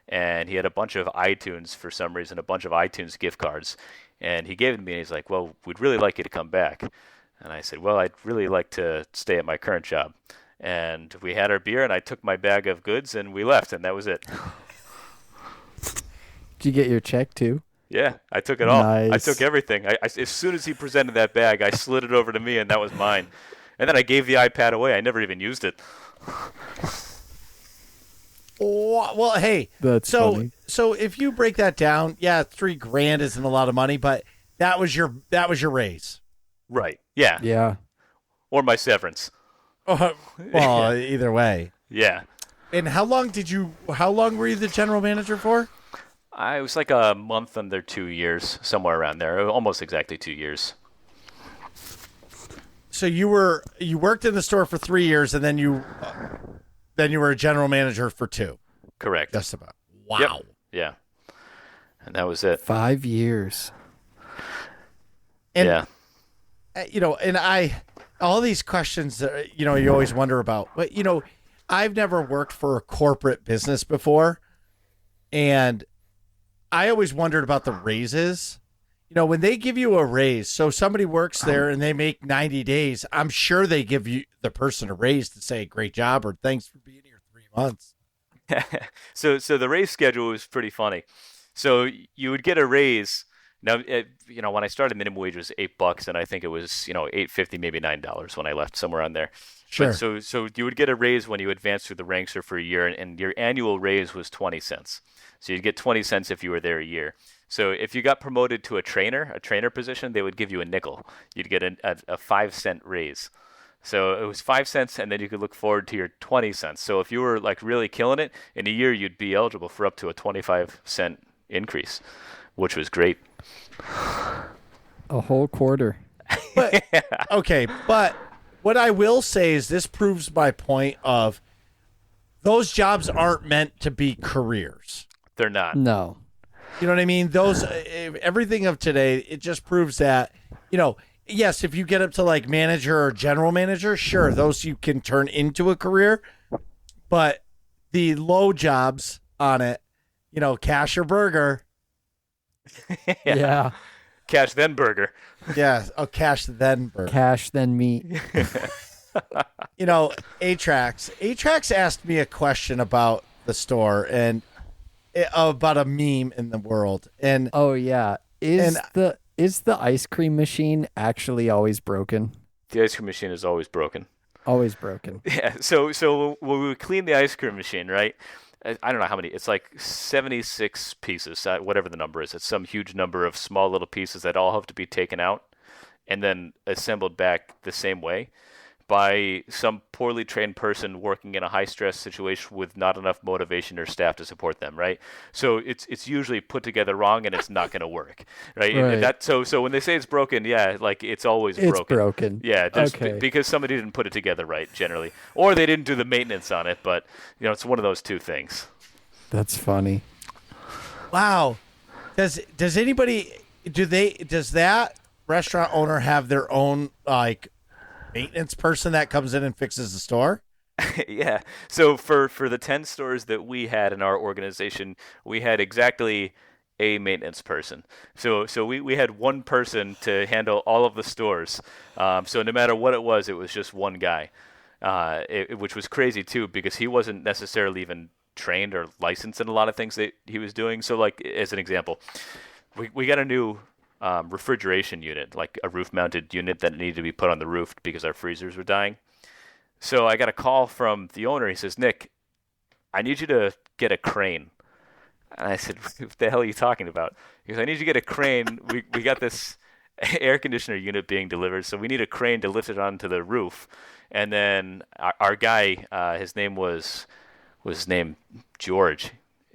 and he had a bunch of iTunes for some reason, a bunch of iTunes gift cards. And he gave it to me, and he's like, well, we'd really like you to come back. And I said, well, I'd really like to stay at my current job. And we had our beer, and I took my bag of goods, and we left, and that was it. Did you get your check too? Yeah, I took it all. I Nice. took everything. As soon as he presented that bag, I slid it over to me, and that was mine. And then I gave the iPad away. I never even used it. Well, hey. That's funny. So if you break that down, yeah, $3,000 isn't a lot of money, but that was your raise. Right. Yeah. Yeah. Or my severance. Well, either way. Yeah. And how long were you the general manager for? I was like a month under 2 years, somewhere around there. Almost exactly 2 years. so you worked in the store for 3 years, and then you were a general manager for 2. Correct. Just about. Wow. Yep. Yeah. And that was it. 5 years. And, yeah. And all these questions, you always wonder about. But, I've never worked for a corporate business before. And I always wondered about the raises. When they give you a raise, so somebody works there and they make 90 days, I'm sure they give you the person a raise to say, great job, or thanks for being here 3 months. So the raise schedule was pretty funny. So you would get a raise. Now, when I started, minimum wage was $8, and I think it was, $8.50, maybe $9 when I left, somewhere on there. Sure. But so you would get a raise when you advanced through the ranks or for a year, and your annual raise was 20 cents. So you'd get 20 cents if you were there a year. So if you got promoted to a trainer position, they would give you a nickel. You'd get a 5-cent raise. So it was 5 cents, and then you could look forward to your 20 cents. So if you were like really killing it, in a year you'd be eligible for up to a 25-cent increase, which was great. A whole quarter. But, okay, but what I will say is this proves my point of those jobs aren't meant to be careers. They're not. No. You know what I mean? Those everything of today, it just proves that, yes, if you get up to like manager or general manager, sure, those you can turn into a career. But the low jobs on it, cash or burger. Yeah. Cash then burger. Yeah. Oh, cash then burger. Cash then meat. Atrax asked me a question about the store and about a meme in the world. And oh yeah. Is the ice cream machine actually always broken? The ice cream machine is always broken. Always broken. Yeah. So when we would clean the ice cream machine, right? I don't know how many. It's like 76 pieces, whatever the number is. It's some huge number of small little pieces that all have to be taken out and then assembled back the same way by some poorly trained person working in a high-stress situation with not enough motivation or staff to support them, right? So it's usually put together wrong, and it's not going to work, right? Right. So when they say it's broken, yeah, like it's always It's broken. broken. Yeah, Okay. because somebody didn't put it together right, generally, or they didn't do the maintenance on it. But it's one of those two things. That's funny. wow, does that restaurant owner have their own like maintenance person that comes in and fixes the store? Yeah. So for the 10 stores that we had in our organization, we had exactly a maintenance person. So we had one person to handle all of the stores. So no matter what it was just one guy, which was crazy too, because he wasn't necessarily even trained or licensed in a lot of things that he was doing. So like, as an example, we got a new refrigeration unit, like a roof-mounted unit that needed to be put on the roof because our freezers were dying. So I got a call from the owner. He says, "Nick, I need you to get a crane." And I said, "What the hell are you talking about?" He goes, "I need you to get a crane. We got this air conditioner unit being delivered, so we need a crane to lift it onto the roof." And then our guy, his name was George.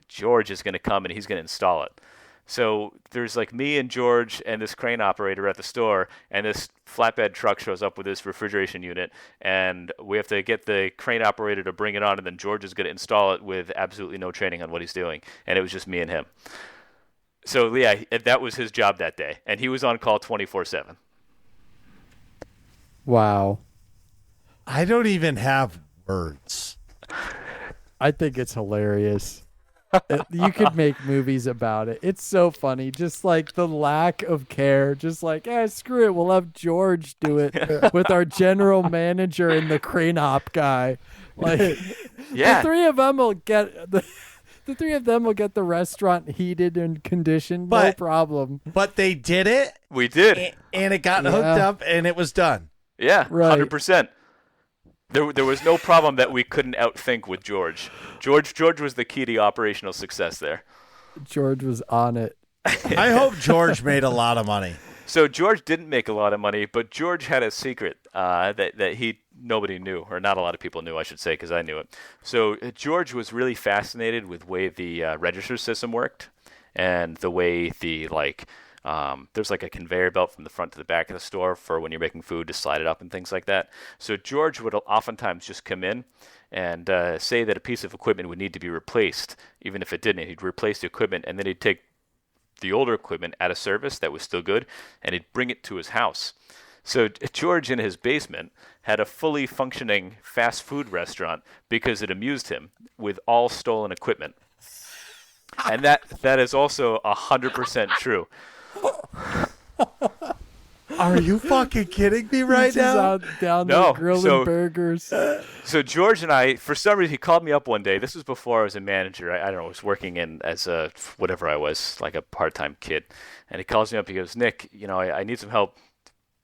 George is going to come and he's going to install it. So there's like me and George and this crane operator at the store, and this flatbed truck shows up with this refrigeration unit, and we have to get the crane operator to bring it on, and then George is going to install it with absolutely no training on what he's doing, and it was just me and him. So yeah, that was his job that day, and he was on call 24/7. Wow. I don't even have words. I think it's hilarious. You could make movies about it. It's so funny. Just like the lack of care. Just like, screw it. We'll have George do it with our general manager and the crane op guy. Like, Yeah. the three of them will get the restaurant heated and conditioned. No But- problem. But they did it, We did. and it got hooked up, and it was done. Yeah, Right. 100%. There was no problem that we couldn't outthink with George. George was the key to operational success there. George was on it. I hope George made a lot of money. So George didn't make a lot of money, but George had a secret that nobody knew, or not a lot of people knew, I should say, because I knew it. So George was really fascinated with the way the register system worked, and the way the There's like a conveyor belt from the front to the back of the store for when you're making food to slide it up and things like that. So George would oftentimes just come in and say that a piece of equipment would need to be replaced, even if it didn't. He'd replace the equipment, and then he'd take the older equipment out of service that was still good, and he'd bring it to his house. So George in his basement had a fully functioning fast food restaurant because it amused him with all stolen equipment. And that is also 100% true. Are you fucking kidding me right He's now? out down No, there grilling so- burgers. So George and I, for some reason, he called me up one day. This was before I was a manager. I don't know, I was working in as a whatever I was, like a part-time kid. And he calls me up. He goes, Nick, I need some help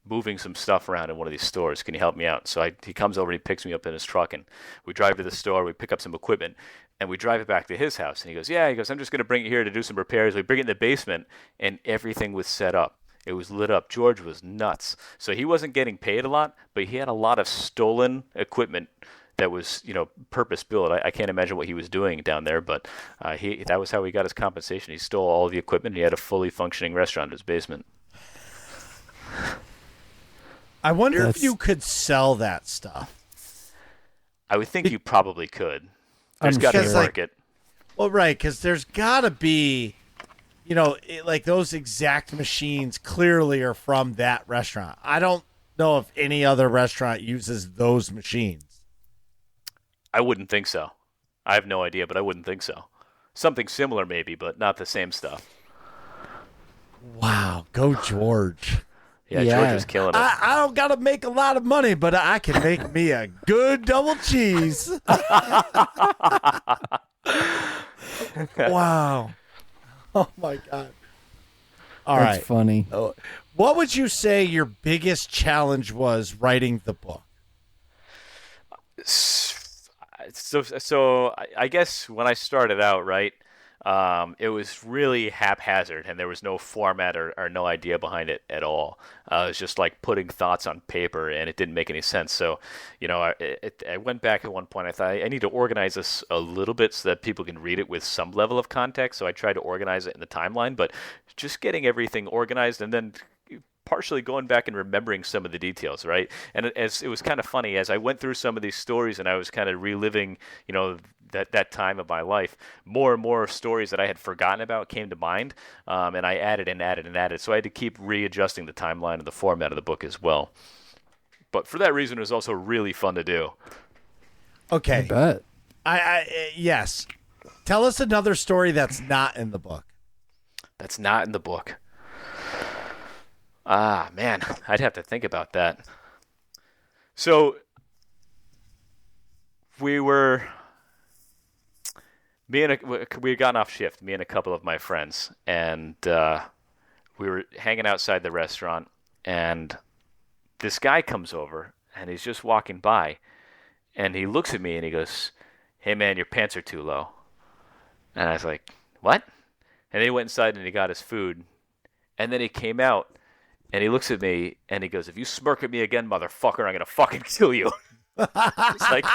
moving some stuff around in one of these stores. Can you help me out? So he comes over and he picks me up in his truck, and we drive to the store. We pick up some equipment, and we drive it back to his house. And he goes, yeah. He goes, I'm just going to bring it here to do some repairs. We bring it in the basement, and everything was set up. It was lit up. George was nuts. So he wasn't getting paid a lot, but he had a lot of stolen equipment that was, purpose built. I can't imagine what he was doing down there, but that was how he got his compensation. He stole all the equipment. And he had a fully functioning restaurant in his basement. I wonder if you could sell that stuff. I would think you probably could. There's I'm got to be a sure. market. Well, right, because there's got to be, like those exact machines clearly are from that restaurant. I don't know if any other restaurant uses those machines. I wouldn't think so. I have no idea, but I wouldn't think so. Something similar maybe, but not the same stuff. Wow, go George. Yeah, Yeah. George is killing it. I don't got to make a lot of money, but I can make me a good double cheese. Wow. Oh, my God. All right. That's funny. What would you say your biggest challenge was writing the book? So I guess when I started out, right, it was really haphazard, and there was no format or no idea behind it at all. It was just like putting thoughts on paper, and it didn't make any sense. So, I went back at one point. I thought I need to organize this a little bit so that people can read it with some level of context. So I tried to organize it in the timeline, but just getting everything organized and then partially going back and remembering some of the details, right? And it was kind of funny as I went through some of these stories and I was kind of reliving, that time of my life, more and more stories that I had forgotten about came to mind, and I added and added and added. So I had to keep readjusting the timeline and the format of the book as well. But for that reason, it was also really fun to do. Okay. I bet. Yes. Tell us another story that's not in the book. That's not in the book. Ah, man, I'd have to think about that. So we had gotten off shift, me and a couple of my friends, and we were hanging outside the restaurant, and this guy comes over, and he's just walking by, and he looks at me, and he goes, "Hey, man, your pants are too low." And I was like, "What?" And then he went inside, and he got his food, and then he came out, and he looks at me, and he goes, "If you smirk at me again, motherfucker, I'm going to fucking kill you." It's like,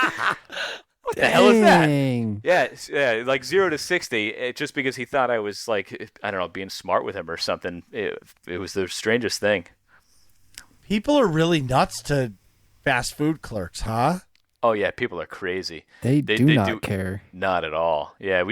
what the hell is that? Dang. Yeah, like 0 to 60, just because he thought I was, like, I don't know, being smart with him or something. It was the strangest thing. People are really nuts to fast food clerks, huh? Oh, yeah, people are crazy. They do not care. Not at all. Yeah,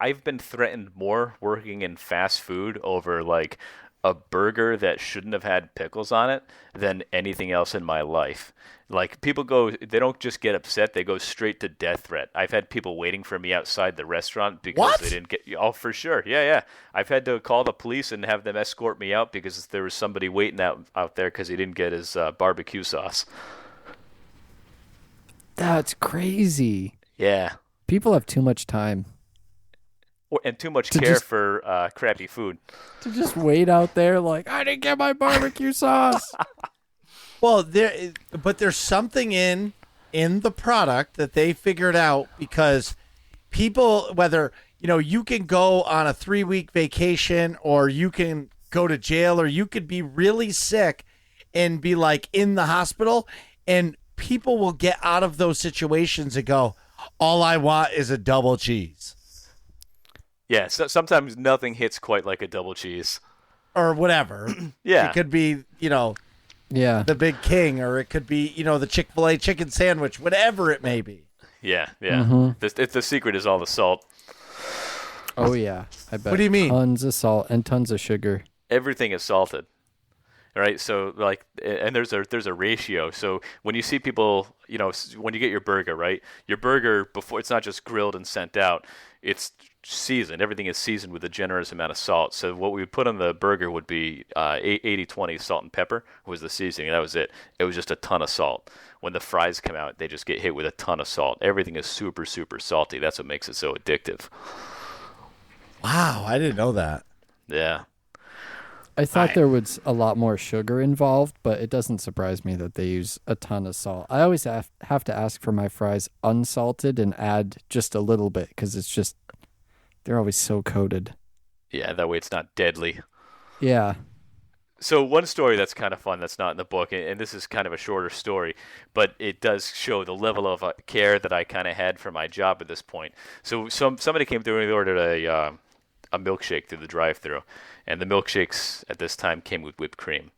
I've been threatened more working in fast food over, like, a burger that shouldn't have had pickles on it than anything else in my life. Like, people they don't just get upset, they go straight to death threat. I've had people waiting for me outside the restaurant because they didn't get, oh, for sure. Yeah. I've had to call the police and have them escort me out because there was somebody waiting out there because he didn't get his barbecue sauce. That's crazy. Yeah. People have too much time And too much care for crappy food. to just wait out there like, I didn't get my barbecue sauce. Well, there's something in the product that they figured out because people, whether you can go on a 3-week vacation or you can go to jail or you could be really sick and be like in the hospital, and people will get out of those situations and go, all I want is a double cheese. Yeah, so sometimes nothing hits quite like a double cheese. or whatever. Yeah. It could be, Yeah. the Big King, or it could be, the Chick-fil-A chicken sandwich, whatever it may be. Yeah. The secret is all the salt. Oh yeah. I bet. What do you mean? Tons of salt and tons of sugar. Everything is salted. Right, so and there's a ratio. So when you see people, when you get your burger, right, your burger before it's not just grilled and sent out, it's seasoned. Everything is seasoned with a generous amount of salt. So what we would put on the burger would be 80-20 salt and pepper was the seasoning. That was it. It was just a ton of salt. When the fries come out, they just get hit with a ton of salt. Everything is super, super salty. That's what makes it so addictive. Wow, I didn't know that. Yeah. I thought there was a lot more sugar involved, but it doesn't surprise me that they use a ton of salt. I always have to ask for my fries unsalted and add just a little bit because they're always so coated. Yeah, that way it's not deadly. Yeah. So one story that's kind of fun that's not in the book, and this is kind of a shorter story, but it does show the level of care that I kind of had for my job at this point. So somebody came through and they ordered a milkshake through the drive-thru, and the milkshakes at this time came with whipped cream.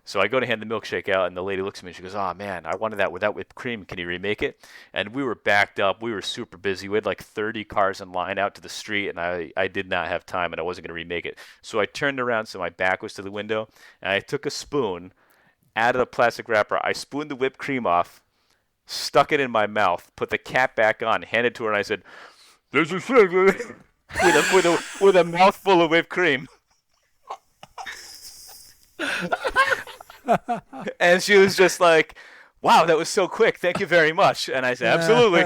So I go to hand the milkshake out, and the lady looks at me and she goes, "Oh man, I wanted that without whipped cream. Can you remake it?" And we were backed up. We were super busy. We had like 30 cars in line out to the street, and I did not have time, and I wasn't going to remake it. So I turned around so my back was to the window, and I took a spoon, added a plastic wrapper. I spooned the whipped cream off, stuck it in my mouth, put the cap back on, handed it to her, and I said, "There's a shake," with a mouthful of whipped cream. And she was just like, "Wow, that was so quick. Thank you very much." And I said, "Absolutely."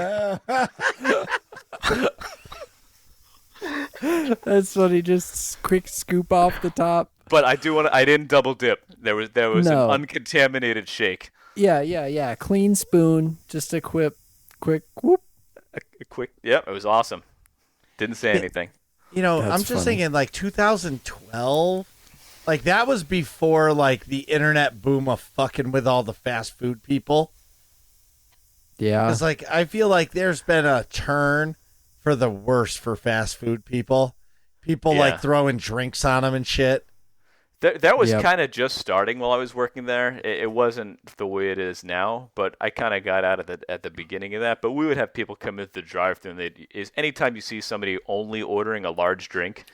That's funny. Just quick scoop off the top. But I didn't double dip. There was No. an uncontaminated shake. Yeah. Clean spoon. Just a quick whoop. A quick, yep, it was awesome. Didn't say anything. That's I'm just funny. thinking like 2012, like that was before like the internet boom of fucking with all the fast food people. Yeah. It's like I feel like there's been a turn for the worse for fast food people. People Yeah. like throwing drinks on them and shit. That was Yep. kind of just starting while I was working there. It wasn't the way it is now, but I kind of got out of at the beginning of that. But we would have people come into the drive-thru, and anytime you see somebody only ordering a large drink,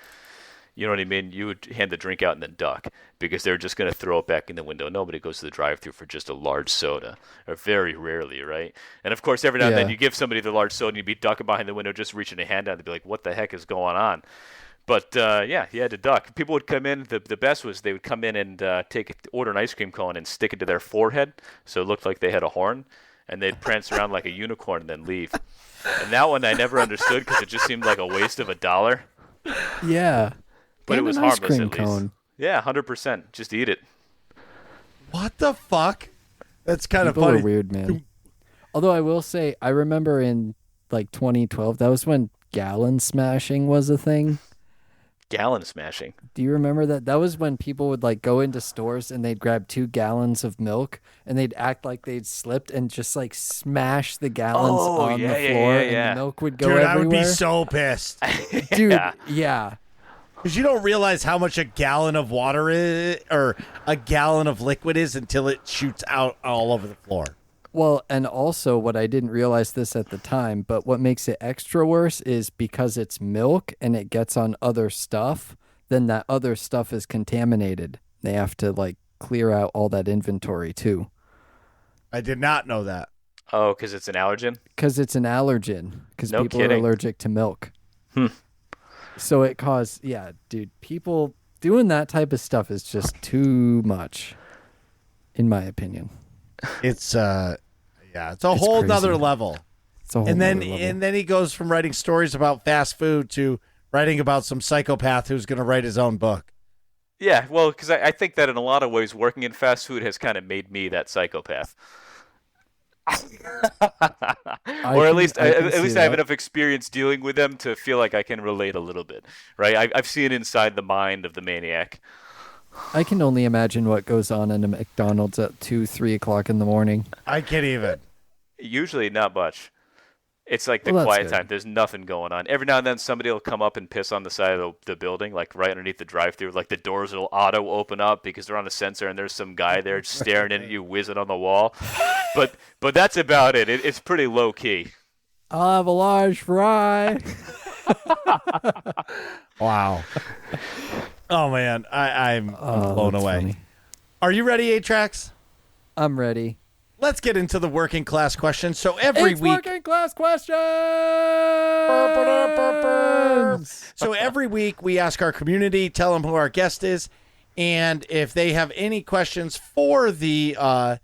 you know what I mean? You would hand the drink out and then duck because they're just going to throw it back in the window. Nobody goes to the drive-thru for just a large soda, or very rarely, right? And of course, every now and then Yeah. you give somebody the large soda, and you'd be ducking behind the window, just reaching a hand out, and they'd be like, "What the heck is going on?" But yeah, you had to duck. People would come in. The best was they would come in and order an ice cream cone and stick it to their forehead, so it looked like they had a horn, and they'd prance around like a unicorn and then leave. And that one I never understood because it just seemed like a waste of $1. Yeah. But it And was an ice harmless cream at least. cone. Yeah, 100%. Just eat it. What the fuck? That's kind People of funny. are weird, man. Although I will say, I remember in like 2012, that was when gallon smashing was a thing. Gallon smashing. Do you remember that? That was when people would like go into stores and they'd grab 2 gallons of milk and they'd act like they'd slipped and just like smash the gallons on the floor and the milk would go Dude, everywhere. I would be so pissed. Dude, Yeah. yeah. Because you don't realize how much a gallon of water is, or a gallon of liquid is until it shoots out all over the floor. Well, and also what I didn't realize this at the time, but what makes it extra worse is because it's milk and it gets on other stuff, then that other stuff is contaminated. They have to like clear out all that inventory too. I did not know that. Oh, because it's an allergen? Because it's an allergen. Because No people kidding. are allergic to milk. So it caused, yeah, dude, people doing that type of stuff is just too much, in my opinion. It's yeah, it's a It's whole crazy. nother level. It's a whole And then nother level. and then he goes from writing stories about fast food to writing about some psychopath who's going to write his own book. Yeah, well, because I think that in a lot of ways, working in fast food has kind of made me that psychopath. Or at least I I have enough experience dealing with them to feel like I can relate a little bit, right? I've seen inside the mind of the maniac. I can only imagine what goes on in a McDonald's at 2, 3 o'clock in the morning. I can't even. Usually not much. It's like the Well, that's quiet good. time. There's nothing going on. Every now and then somebody will come up and piss on the side of the building, like right underneath the drive-through. Like the doors will auto open up because they're on a sensor, and there's some guy there staring at you, whizzing on the wall. But that's about it. It's pretty low key. I'll have a large fry. Wow. Oh man, I'm blown that's away. funny. Are you ready, 8-Tracks? I'm ready. Let's get into the working class questions. So every It's week, working class questions. so every week we ask our community, tell them who our guest is, and if they have any questions for the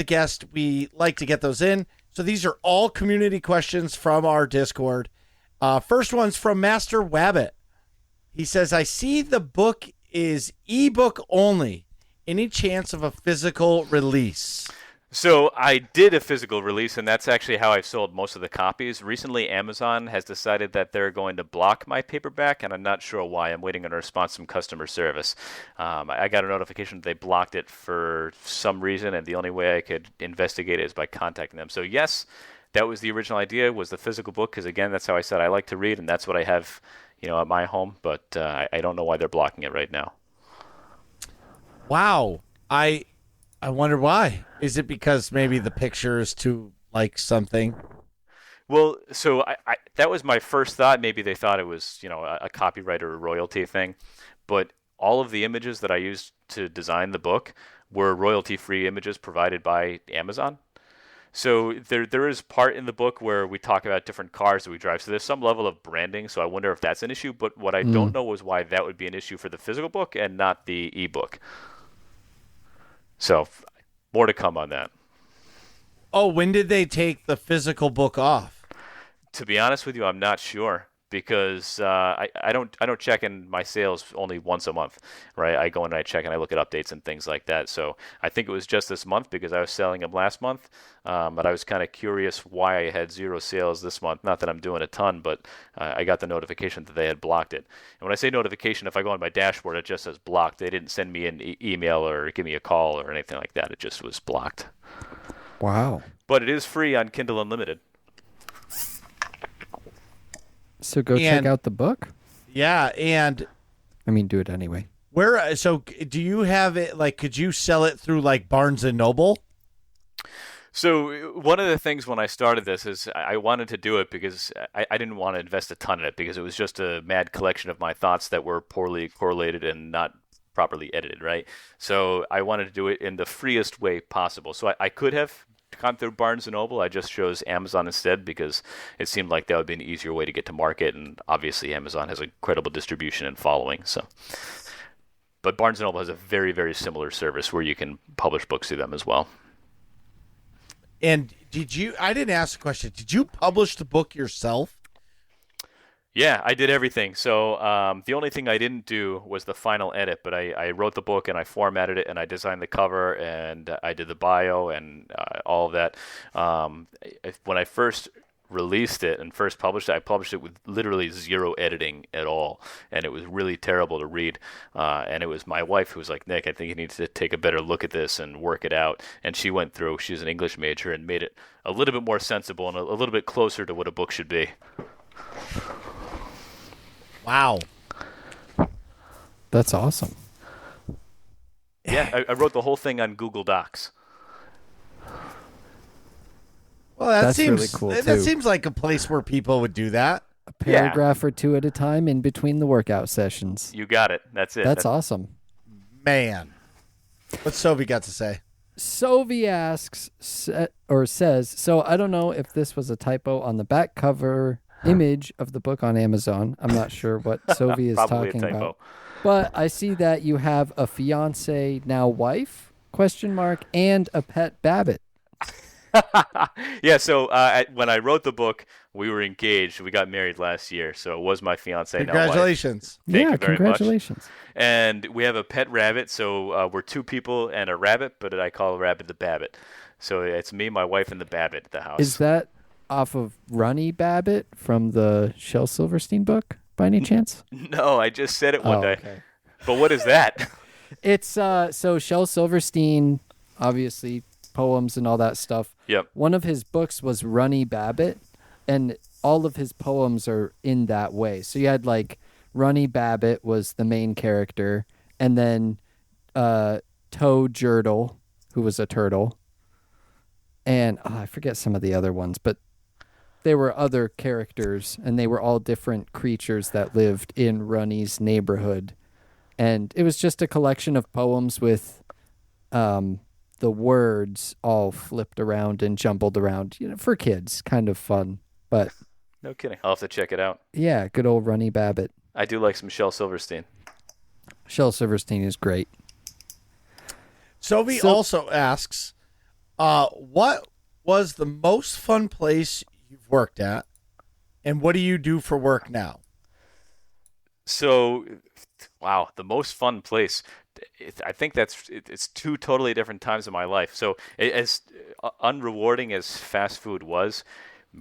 guest, we like to get those in. So these are all community questions from our Discord. First one's from Master Wabbit. He says, "I see the book is ebook only. Any chance of a physical release?" So I did a physical release, and that's actually how I've sold most of the copies. Recently, Amazon has decided that they're going to block my paperback, and I'm not sure why. I'm waiting on a response from customer service. I got a notification that they blocked it for some reason, and the only way I could investigate it is by contacting them. So yes, that was the original idea, was the physical book, because again, that's how I said I like to read, and that's what I have, at my home. But I don't know why they're blocking it right now. Wow. I wonder why. Is it because maybe the picture is too like something? Well, so I that was my first thought. Maybe they thought it was, a copyright or a royalty thing. But all of the images that I used to design the book were royalty-free images provided by Amazon. So there is part in the book where we talk about different cars that we drive. So there's some level of branding. So I wonder if that's an issue. But what I don't know is why that would be an issue for the physical book and not the ebook. So more to come on that. Oh, when did they take the physical book off? To be honest with you, I'm not sure because I don't check in my sales only once a month, right? I go in and I check and I look at updates and things like that. So I think it was just this month because I was selling them last month, but I was kind of curious why I had 0 sales this month. Not that I'm doing a ton, but I got the notification that they had blocked it. And when I say notification, if I go on my dashboard, it just says blocked. They didn't send me an email or give me a call or anything like that. It just was blocked. Wow. But it is free on Kindle Unlimited. So go check out the book. Yeah, and I mean, do it anyway. where? So do you have it? Like, could you sell it through like Barnes and Noble? So one of the things when I started this is I wanted to do it because I didn't want to invest a ton in it because it was just a mad collection of my thoughts that were poorly correlated and not properly edited, right? So I wanted to do it in the freest way possible. So I could have gone through Barnes & Noble. I just chose Amazon instead because it seemed like that would be an easier way to get to market, and obviously Amazon has incredible distribution and following. So, but Barnes & Noble has a very, very similar service where you can publish books through them as well. And I didn't ask the question, did you publish the book yourself? Yeah, I did everything. So the only thing I didn't do was the final edit, but I wrote the book and I formatted it and I designed the cover and I did the bio and all of that. When I first released it and first published it, I published it with literally 0 editing at all, and it was really terrible to read. And it was my wife who was like, "Nick, I think you need to take a better look at this and work it out." And she went through. She's an English major and made it a little bit more sensible and a little bit closer to what a book should be. Wow. That's awesome. Yeah, I wrote the whole thing on Google Docs. Well, that That's seems really cool, that too. seems like a place where people would do that. A paragraph or two at a time in between the workout sessions. You got it. That's it. That's awesome. Man. What's Sophie got to say? Sovi asks or says, so I don't know if this was a typo on the back cover image of the book on Amazon. I'm not sure what Sovi is Probably talking a typo. about. But I see that you have a fiance, now wife, ? And a pet Babbitt. Yeah, so when I wrote the book, we were engaged. We got married last year, so it was my fiance. Congratulations. Now wife. Thank Yeah, you very congratulations. much. And we have a pet rabbit, so we're 2 people and a rabbit, but I call the rabbit the Babbitt. So it's me, my wife, and the Babbitt at the house. Is that off of Ronnie Babbitt from the Shel Silverstein book, by any chance? No, I just said it one day. Okay. But what is that? It's so Shel Silverstein, obviously poems and all that stuff. Yep. One of his books was Runny Babbitt, and all of his poems are in that way. So you had like Runny Babbitt was the main character, and then Toe Jurtle, who was a turtle, and I forget some of the other ones, but there were other characters, and they were all different creatures that lived in Runny's neighborhood. And it was just a collection of poems with the words all flipped around and jumbled around, for kids, kind of fun. But No kidding. I'll have to check it out. yeah, good old Runny Babbitt. I do like some Shel Silverstein. Shel Silverstein is great. Sophie also asks, what was the most fun place you've worked at, and what do you do for work now? So, wow, the most fun place. I think it's two totally different times in my life. So, as unrewarding as fast food was,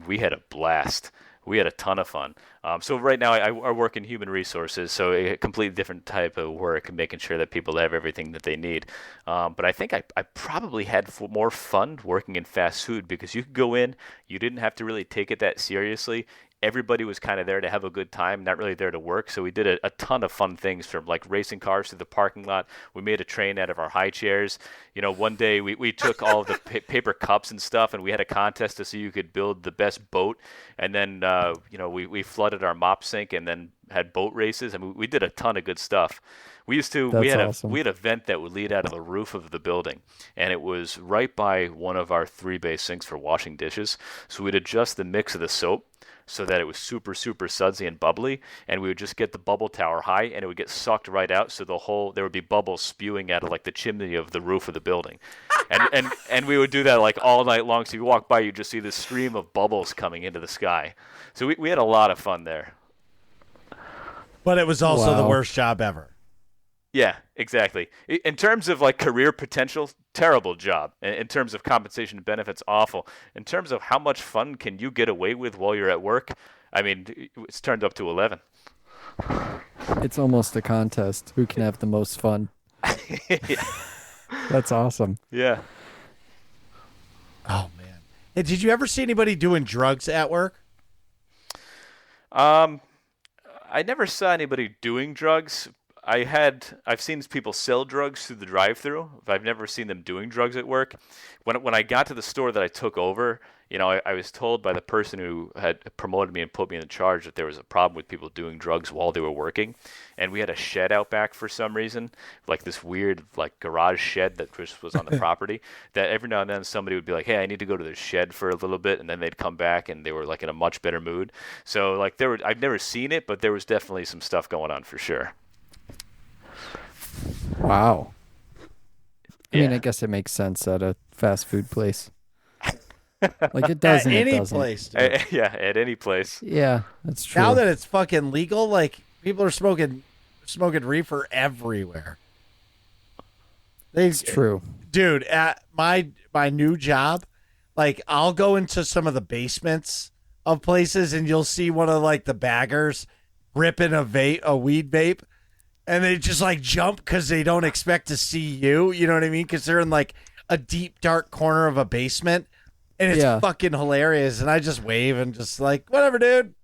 we had a blast. We had a ton of fun. So right now I work in human resources, so a completely different type of work, making sure that people have everything that they need. But I think I probably had more fun working in fast food because you could go in, you didn't have to really take it that seriously. Everybody was kind of there to have a good time, not really there to work. So we did a ton of fun things, from like racing cars through the parking lot. We made a train out of our high chairs. One day we took all of the paper cups and stuff, and we had a contest to see who could build the best boat. And then, we flooded our mop sink and then had boat races. And we did a ton of good stuff. We had awesome. we had a vent that would lead out of the roof of the building, and it was right by one of our 3-bay sinks for washing dishes. So we'd adjust the mix of the soap so that it was super, super sudsy and bubbly, and we would just get the bubble tower high, and it would get sucked right out, so there would be bubbles spewing out of like the chimney of the roof of the building. And we would do that like all night long, so you walk by, you just see this stream of bubbles coming into the sky. So we had a lot of fun there. But it was also the Wow. worst job ever. Yeah, exactly. In terms of like career potential, terrible job. In terms of compensation and benefits, awful. In terms of how much fun can you get away with while you're at work, I mean, it's turned up to 11. It's almost a contest. Who can have the most fun? Yeah. That's awesome. Yeah. Oh, man. Hey, did you ever see anybody doing drugs at work? I never saw anybody doing drugs. I've seen people sell drugs through the drive-thru. I've never seen them doing drugs at work. When I got to the store that I took over, I was told by the person who had promoted me and put me in charge that there was a problem with people doing drugs while they were working. And we had a shed out back for some reason, like this weird like garage shed that just was on the property, that every now and then somebody would be like, hey, I need to go to the shed for a little bit, and then they'd come back and they were like in a much better mood. So like I've never seen it, but there was definitely some stuff going on for sure. Wow. I mean, Yeah. I guess it makes sense at a fast food place. Like it doesn't. At it any doesn't. place, dude. Yeah, at any place. Yeah, that's true. Now that it's fucking legal, like people are smoking reefer everywhere. it's true. Dude, at my new job, like I'll go into some of the basements of places and you'll see one of like the baggers ripping a weed vape, and they just like jump because they don't expect to see you. You know what I mean? Because they're in like a deep dark corner of a basement, and it's Yeah. fucking hilarious. And I just wave and just like, whatever, dude.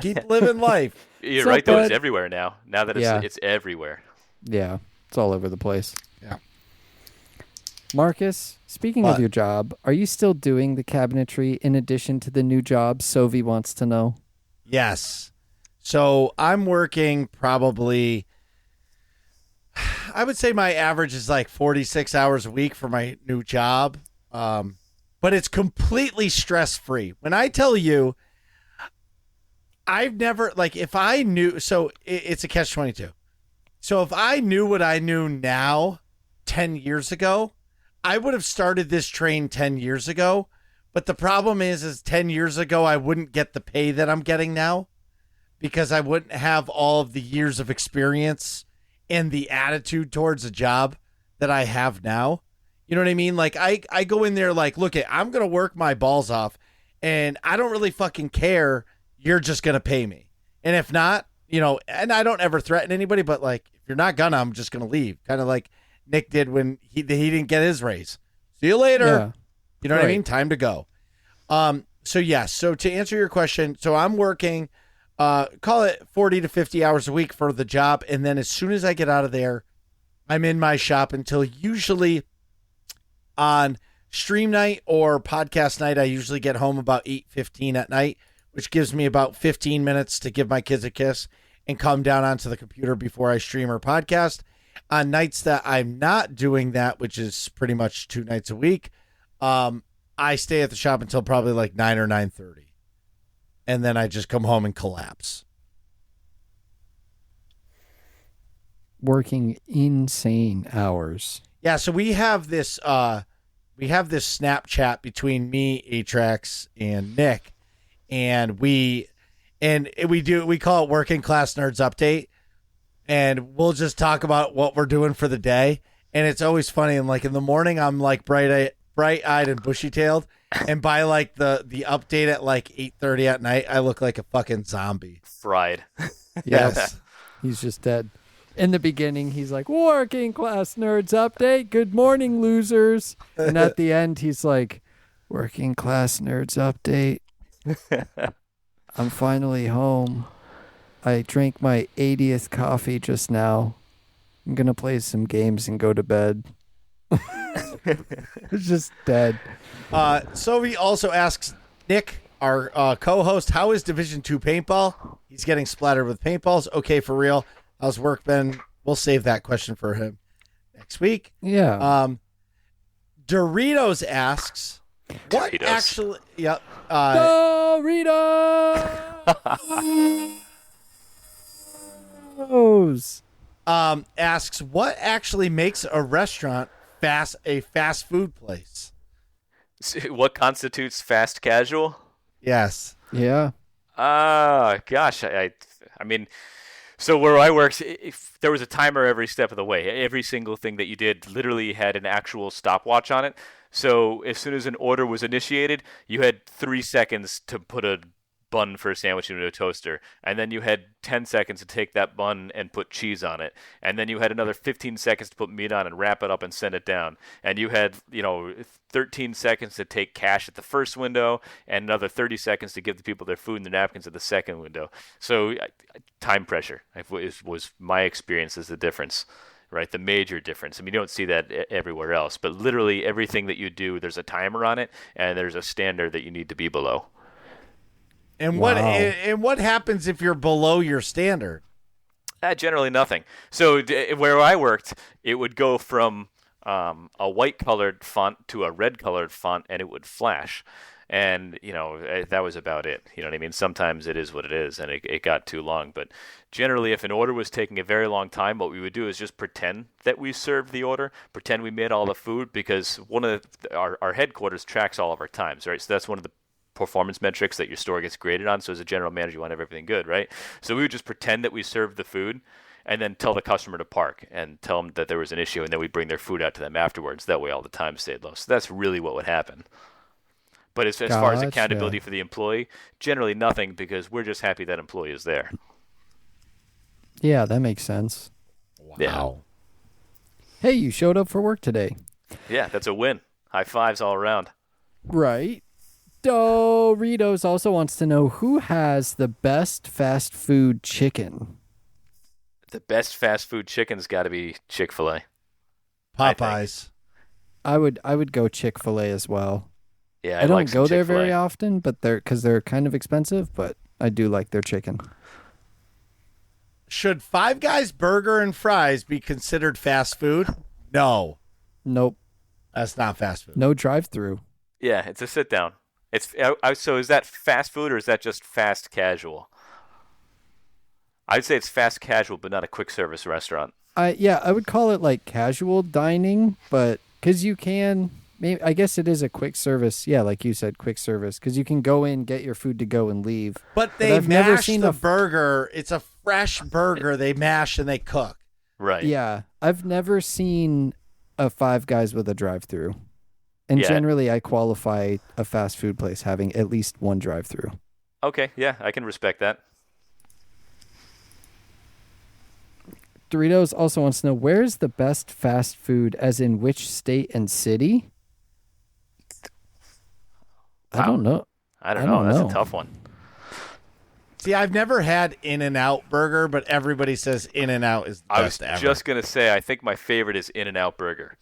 Keep living life. You're not right, though. It's bad. everywhere now. Now that Yeah. it's everywhere. Yeah, it's all over the place. Yeah. Marcus, speaking What? of your job, are you still doing the cabinetry in addition to the new job? Sovi wants to know. Yes. So I'm working probably, I would say my average is like 46 hours a week for my new job. But it's completely stress free. When I tell you, I've never, like, if I knew, so it's a catch 22. So if I knew what I knew now 10 years ago, I would have started this train 10 years ago. But the problem is 10 years ago, I wouldn't get the pay that I'm getting now, because I wouldn't have all of the years of experience and the attitude towards a job that I have now. You know what I mean? Like I go in there like, look, I'm going to work my balls off and I don't really fucking care. You're just going to pay me. And if not, and I don't ever threaten anybody, but like, if you're not gonna, I'm just going to leave. Kind of like Nick did when he didn't get his raise. See you later. Yeah. You know what I Right. mean? Time to go. So yes. So to answer your question, so I'm working, call it 40 to 50 hours a week for the job. And then as soon as I get out of there, I'm in my shop until usually on stream night or podcast night. I usually get home about 8:15 at night, which gives me about 15 minutes to give my kids a kiss and come down onto the computer before I stream or podcast. On nights that I'm not doing that, which is pretty much 2 nights a week, I stay at the shop until probably like 9 or 9:30. And then I just come home and collapse. Working insane hours. Yeah, so we have this Snapchat between me, Atrax, and Nick, and we call it Working Class Nerds Update, and we'll just talk about what we're doing for the day, and it's always funny. And like in the morning, I'm like bright-eyed and bushy-tailed, and by like the update at like 8:30 at night, I look like a fucking zombie. Fried. Yes. He's just dead. In the beginning, he's like, Working Class Nerds Update. Good morning, losers. And at the end, he's like, Working Class Nerds Update. I'm finally home. I drank my 80th coffee just now. I'm going to play some games and go to bed. It's just dead. Sophie also asks Nick, our co-host, how is Division 2 paintball? He's getting splattered with paintballs. Okay, for real. How's work been? We'll save that question for him next week. Yeah. Doritos asks, what Doritos. actually... Yep. Doritos. Asks, what actually makes a restaurant a fast food place? What constitutes fast casual? Yes. Yeah. Gosh, I mean, so where I worked, if there was a timer every step of the way. Every single thing that you did literally had an actual stopwatch on it. So as soon as an order was initiated, you had 3 seconds to put a bun for a sandwich into a toaster, and then you had 10 seconds to take that bun and put cheese on it, and then you had another 15 seconds to put meat on and wrap it up and send it down, and you had 13 seconds to take cash at the first window and another 30 seconds to give the people their food and their napkins at the second window. So time pressure was my experience is the difference. Right, the major difference. I mean, you don't see that everywhere else, but literally everything that you do, there's a timer on it, and there's a standard that you need to be below. And Wow. what happens if you're below your standard? Generally nothing. So where I worked, it would go from a white colored font to a red colored font, and it would flash. And, that was about it. You know what I mean? Sometimes it is what it is, and it got too long. But generally, if an order was taking a very long time, what we would do is just pretend that we served the order, pretend we made all the food, because one of our headquarters tracks all of our times, right? So that's one of the performance metrics that your store gets graded on. So as a general manager, you want everything good, right? So we would just pretend that we served the food and then tell the customer to park and tell them that there was an issue, and then we'd bring their food out to them afterwards. That way all the time stayed low. So that's really what would happen. But as far as Gotcha. accountability for the employee, generally nothing, because we're just happy that employee is there. Yeah, that makes sense. Wow. Hey, you showed up for work today. Yeah, that's a win. High fives all around. Right. Doritos also wants to know who has the best fast food chicken. The best fast food chicken's got to be Chick-fil-A. Popeyes. I would go Chick-fil-A as well. Yeah, I don't like some go there Chick-fil-A. very often, but they're kind of expensive, but I do like their chicken. Should Five Guys burger and fries be considered fast food? No, Nope. that's not fast food. No drive-through. Yeah, it's a sit down. So is that fast food or is that just fast casual? I'd say it's fast casual, but not a quick service restaurant. I would call it like casual dining, but because you can, maybe I guess it is a quick service. Yeah, like you said, quick service, because you can go in, get your food to go, and leave. But they I've never mash seen the a- burger. It's a fresh burger. They mash and they cook. Right. Yeah, I've never seen a Five Guys with a drive-through, and Yeah. generally I qualify a fast food place having at least one drive-through. Okay, yeah, I can respect that. Doritos also wants to know, where's the best fast food, as in which state and city? I don't know. I don't know. That's a tough one. See, I've never had In-N-Out Burger, but everybody says In-N-Out is the best ever. I was just going to say, I think my favorite is In-N-Out Burger.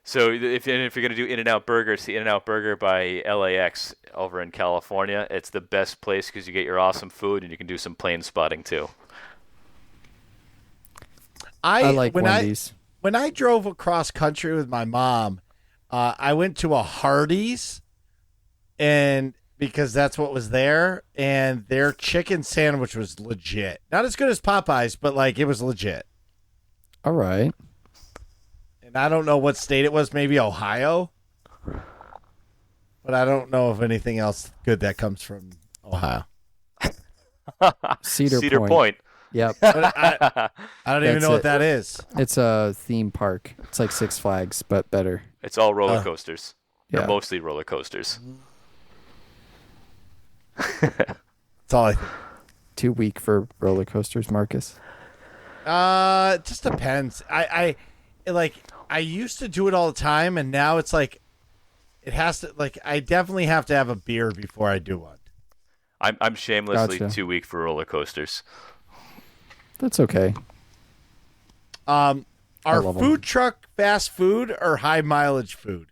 So if you're going to do In-N-Out Burger, it's the In-N-Out Burger by LAX over in California. It's the best place because you get your awesome food and you can do some plane spotting too. I like Wendy's. When I drove across country with my mom, I went to a Hardee's, and because that's what was there, and their chicken sandwich was legit. Not as good as Popeyes, but like it was legit. All right. And I don't know what state it was, maybe Ohio. But I don't know of anything else good that comes from Ohio. Cedar Point. Yep. I don't even know what that is. It's a theme park. It's like Six Flags, but better. It's all roller coasters. Yeah. Or mostly roller coasters. That's all I think. Too weak for roller coasters, Marcus? It just depends. I used to do it all the time, and now it's like it has to, like, I definitely have to have a beer before I do one. I'm shamelessly Gotcha. too weak for roller coasters. That's okay. Are love food 'em. truck fast food or high mileage food?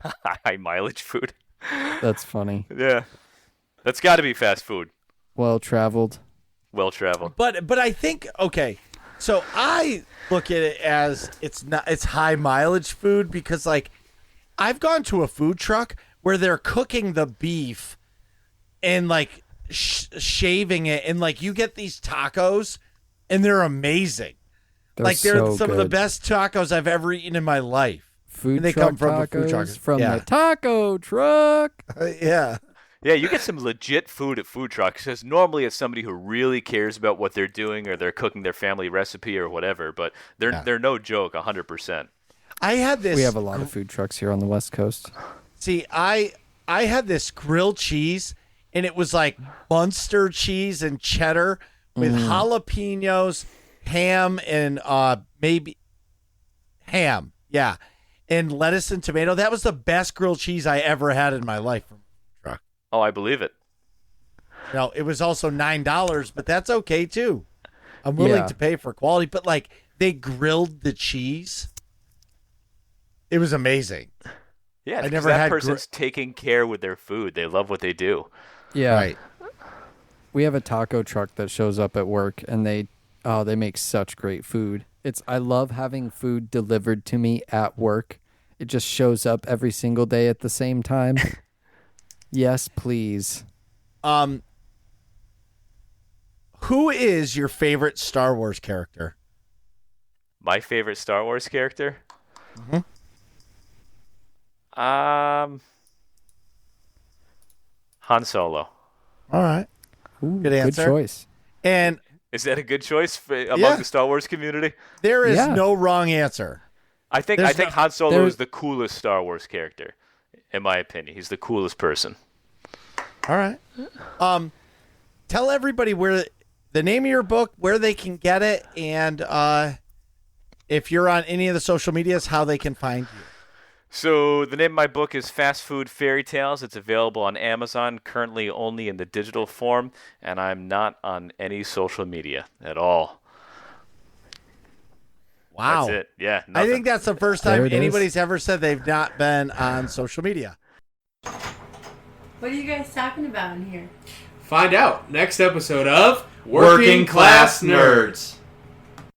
High mileage food. That's funny. Yeah. That's got to be fast food. Well traveled. Well traveled. But I think, okay, so I look at it as it's high mileage food because, like, I've gone to a food truck where they're cooking the beef and like shaving it, and like you get these tacos and they're amazing. They're so some of the good. best tacos I've ever eaten in my life. Food And they truck come from tacos a food truck. from Yeah. the taco truck. Yeah. Yeah, you get some legit food at food trucks because normally it's somebody who really cares about what they're doing or they're cooking their family recipe or whatever, but they're no joke, 100%. I had this. We have a lot of food trucks here on the West Coast. See, I had this grilled cheese, and it was like Munster cheese and cheddar with jalapenos, ham, and maybe ham, yeah, and lettuce and tomato. That was the best grilled cheese I ever had in my life. Oh, I believe it. Now, it was also $9, but that's okay too. I'm willing to pay for quality, but like they grilled the cheese. It was amazing. Yeah, I never that had person's taking care with their food. They love what they do. Yeah. Right. We have a taco truck that shows up at work, and they make such great food. I love having food delivered to me at work. It just shows up every single day at the same time. Yes, please. Who is your favorite Star Wars character? My favorite Star Wars character? Mm-hmm. Han Solo. All right. Ooh, Good answer. Good choice. And Is that a good choice among the Star Wars community? there is Yeah. no wrong answer. I think There's Han Solo is the coolest Star Wars character, in my opinion. He's the coolest person. All right. Tell everybody where the name of your book, where they can get it, and if you're on any of the social medias, how they can find you. So the name of my book is Fast Food Fairy Tales. It's available on Amazon, currently only in the digital form, and I'm not on any social media at all. Wow. That's it. Yeah. I Nothing. think that's the first There time it is. anybody's ever said they've not been on social media. What are you guys talking about in here? Find out next episode of Working Class Nerds.